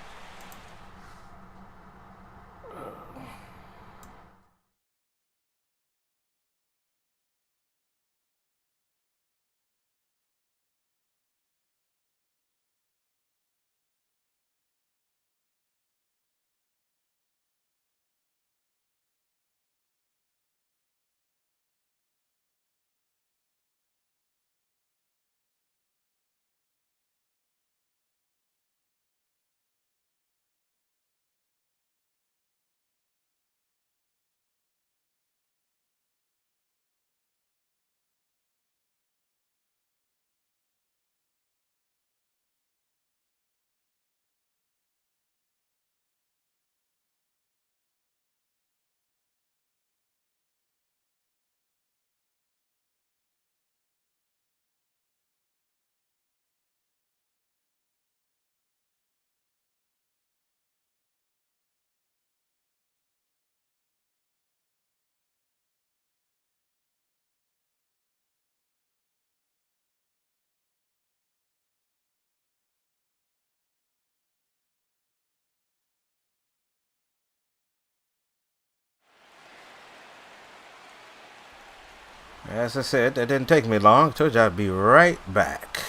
As I said, that didn't take me long. Told you I'd be right back.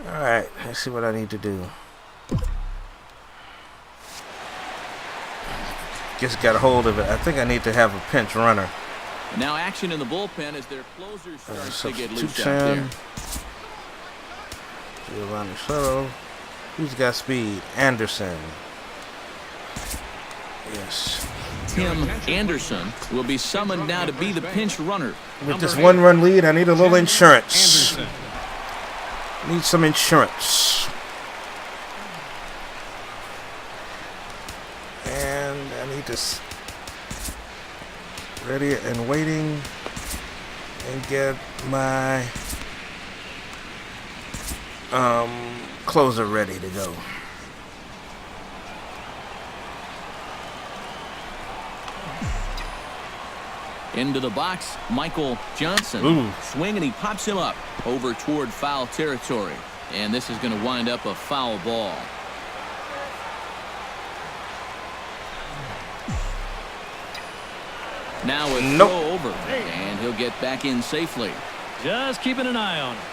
Alright, let's see what I need to do. Just got a hold of it. I think I need to have a pinch runner. Now action in the bullpen as their closers start to get loose out there. Giovanni Soto. Who's got speed? Anderson. Yes. Tim Anderson will be summoned now to be the pinch runner. With this 1-run lead, I need a little insurance. Need some insurance. And I need to ready and waiting and get my closer ready to go. Into the box, Michael Johnson. Ooh. Swing, and he pops him up over toward foul territory. And this is going to wind up a foul ball. Now a throw over, and he'll get back in safely. Just keeping an eye on him.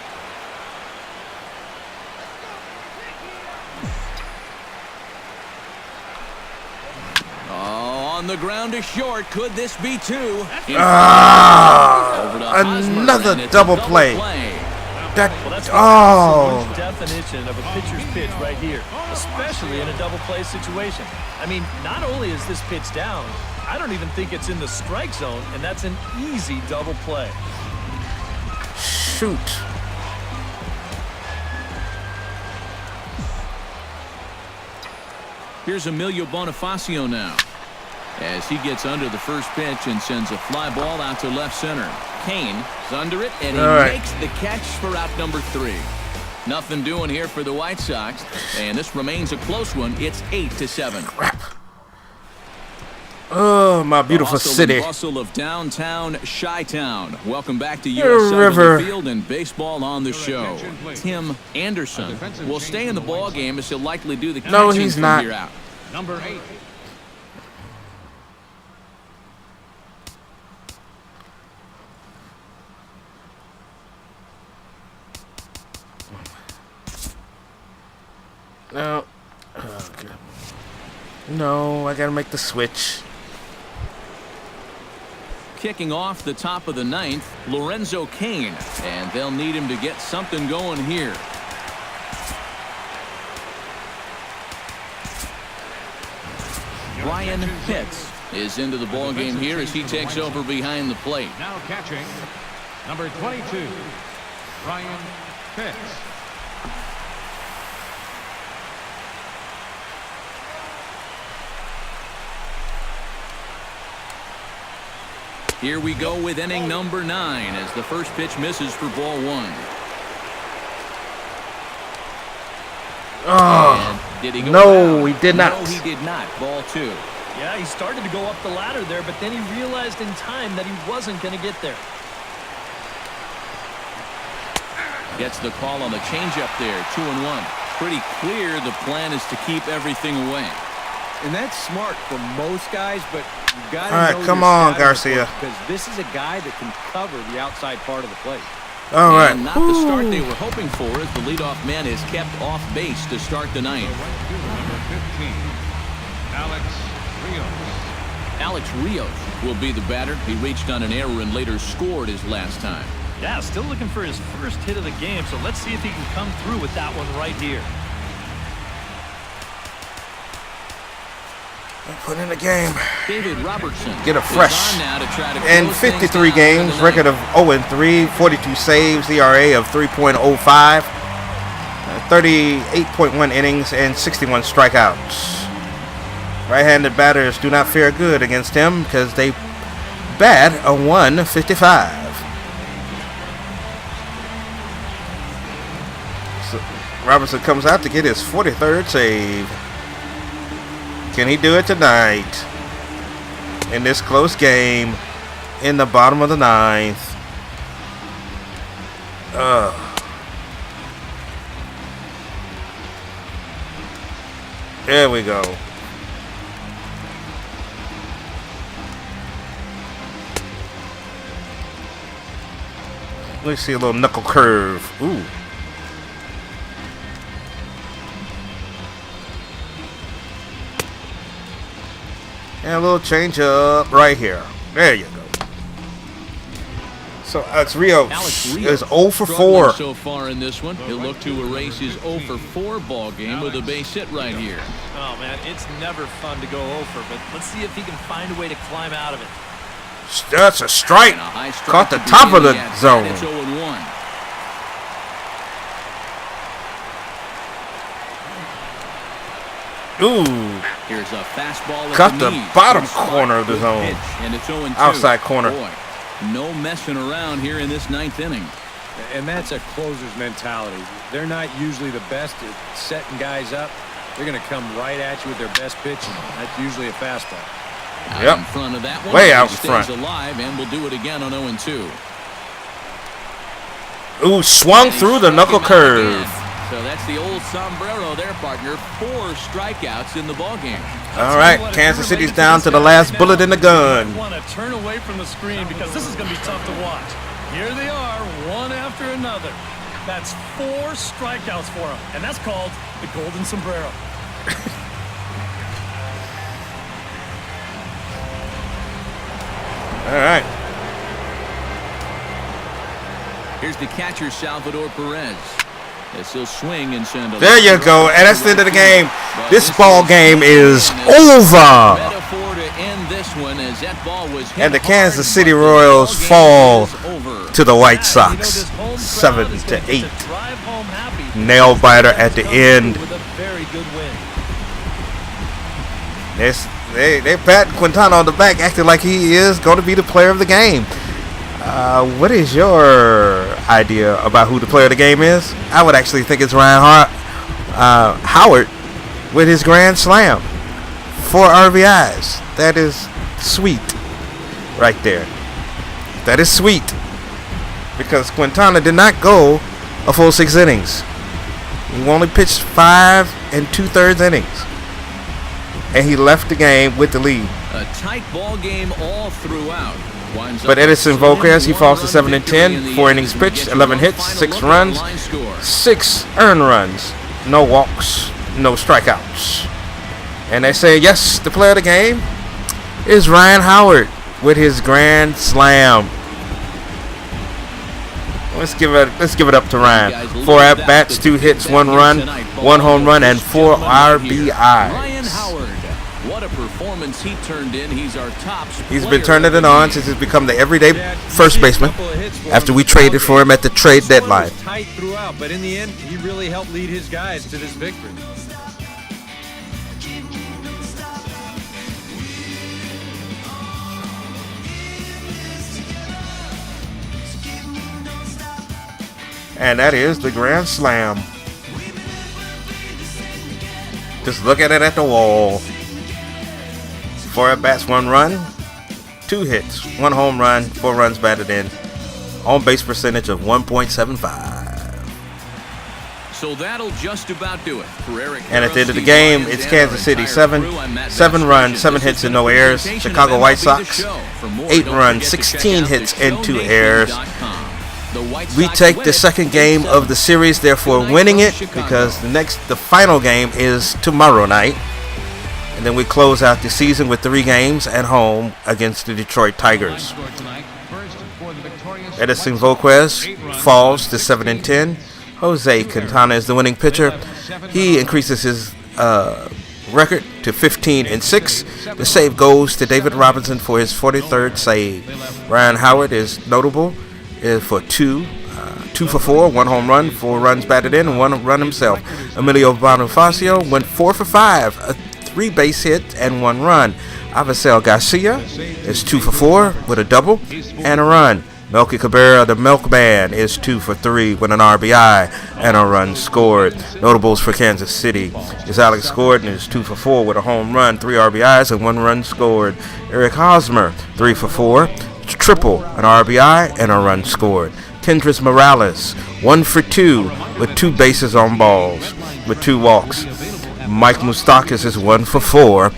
On the ground to short. Could this be two? Another double play. That, Well, that's the definition of a pitcher's pitch right here, especially in a double play situation. I mean, not only is this pitch down, I don't even think it's in the strike zone, and that's an easy double play. shoot. Here's Emilio Bonifacio now, as he gets under the first pitch and sends a fly ball out to left center. Kane is under it, and he makes the catch for out number 3. Nothing doing here for the White Sox, and this remains a close one. It's 8-7. Crap. Oh, my beautiful city. Bustle of downtown Chi-Town. Welcome back to U.S. River Field and baseball on the show. Tim Anderson will stay in the ball game as he'll likely do the catching No, he's from not. here out. Number 8. No. Oh, God. No, I gotta make the switch. Kicking off the top of the 9th, Lorenzo Kane, and they'll need him to get something going here. Ryan Pitts is into the ball game here as he takes over behind the plate. Now catching, number 22, Ryan Pitts. Here we go with inning number 9 as the first pitch misses for ball 1. Oh, did he go no, down? he did not. No, he did not. Ball 2. Yeah, he started to go up the ladder there, but then he realized in time that he wasn't going to get there. Gets the call on the changeup there, 2-1. Pretty clear the plan is to keep everything away. And that's smart for most guys, but you got to All right, know come your on, scouting Garcia. report, because this is a guy that can cover the outside part of the plate. All right. And not the start they were hoping for, as the leadoff man is kept off base to start the 9th. Number 15, Alex Rios. Alex Rios will be the batter. He reached on an error and later scored his last time. Yeah, still looking for his first hit of the game, so let's see if he can come through with that one right here. Put in the game. David Robertson Get a is fresh. on now to try to In close things 53 down games, for the record ninth. of 0-3, 42 saves, ERA of 3.05, 38.1 innings, and 61 strikeouts. Right-handed batters do not fare good against him because they bat a 155. So Robertson comes out to get his 43rd save. Can he do it tonight in this close game in the bottom of the 9th? There we go. Let's see a little knuckle curve. Ooh. And a little change up right here. There you go. So Alex Rios is 0 for 4 so far in this one. He'll look to erase his 0 for 4 ball game with a base hit right here. Oh, man, it's never fun to go over, but let's see if he can find a way to climb out of it. That's a strike. And a high strike Caught the to top of begin the at-bat. zone. It's 0-1. Ooh. Here's a fastball. Cut the knees. bottom Swung corner of the good zone. pitch, and it's 0-2. Outside corner. Boy, no messing around here in this 9th inning. And that's a closer's mentality. They're not usually the best at setting guys up. They're going to come right at you with their best pitch, and that's usually a fastball. Out in front of that one. Way He out in stays front. alive and will do it again on 0-2. Ooh, swung And he through the struck knuckle him out curve. again. So that's the old sombrero there, partner. 4 strikeouts in the ballgame. All right, Kansas City's down to the last bullet in the gun. I want to turn away from the screen because this is going to be tough to watch. Here they are, one after another. That's 4 strikeouts for him, and that's called the golden sombrero. All right. Here's the catcher, Salvador Perez. As he'll swing and send a There you go, and that's the end of the game. This ball game is over. Metaphor to end this one as that ball was hit And the hard, Kansas City but the Royals ball game fall is over. to the White You know, Sox, this home crowd is 7-8. gonna get to drive home happy. Nail biter at the end. With a very good win. They pat Quintana on the back, acting like he is going to be the player of the game. What is your idea about who the player of the game is? I would actually think it's Ryan Howard with his grand slam. 4 RBIs. That is sweet right there. That is sweet. Because Quintana did not go a full 6 innings. He only pitched 5 2/3 innings. And he left the game with the lead. A tight ball game all throughout. But Edison Volquez, he falls to 7-10, 4 innings pitched, 11 hits, 6 runs, 6 earned runs, no walks, no strikeouts. And they say, yes, the player of the game is Ryan Howard with his grand slam. Let's give it up to Ryan. 4 at-bats, 2 hits, 1 run, 1 home run, and 4 RBIs. Ryan Howard. What a performance he turned in. He's our top. He's been turning it on since he's become the everyday first baseman after we traded for him at the trade deadline. Tight throughout, but in the end, he really helped lead his guys to this victory. And that is the grand slam. Just look at it at the wall. 4 at-bats, 1 run, 2 hits, 1 home run, 4 runs batted in. On base percentage of 1.75. So that'll just about do it for Eric. And at the end of the game, it's Kansas City 7 runs, 7 hits and no errors. Chicago White Sox 8 runs, 16 hits and 2 errors. We take the second game of the series, therefore winning it, because the final game is tomorrow night. And then we close out the season with 3 games at home against the Detroit Tigers. Edison Volquez falls to 7-10. Jose Quintana is the winning pitcher. He increases his record to 15-6. The save goes to David Robinson for his 43rd save. Ryan Howard is notable for 2 for 4, 1 home run, 4 runs batted in, and 1 run himself. Emilio Bonifacio went 4 for 5, a 3 base hit and 1 run. Avisel Garcia is 2 for 4 with a double and a run. Melky Cabrera, the Milkman, is 2 for 3 with an RBI and a run scored. Notables for Kansas City is Alex Gordon is 2 for 4 with a home run, 3 RBIs and 1 run scored. Eric Hosmer, 3 for 4, triple, an RBI and a run scored. Kendrys Morales, 1 for 2 with 2 bases on balls with 2 walks. Mike Moustakas is 1 for 4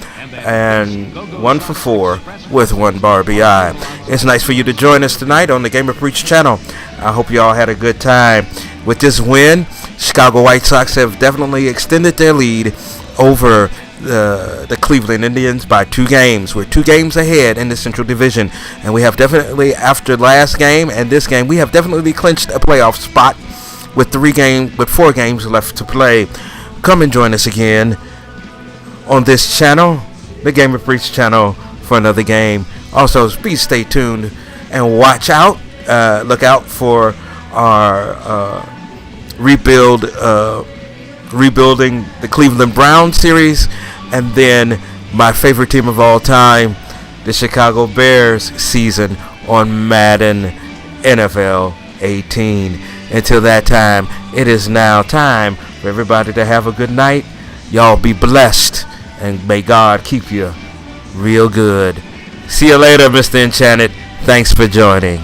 and 1 for 4 with 1 RBI. It's nice for you to join us tonight on the Gamer Preach channel. I hope you all had a good time. With this win, Chicago White Sox have definitely extended their lead over the Cleveland Indians by 2 games. We're 2 games ahead in the Central Division, and we have definitely, after last game and this game, we have definitely clinched a playoff spot with 4 games left to play. Come and join us again on this channel, the Gamer Preach channel, for another game. Also, please stay tuned and watch out. Look out for our rebuilding the Cleveland Browns series, and then my favorite team of all time, the Chicago Bears season on Madden NFL 18. Until that time, it is now time for everybody to have a good night. Y'all be blessed, and may God keep you real good. See you later, Mr. Enchanted. Thanks for joining.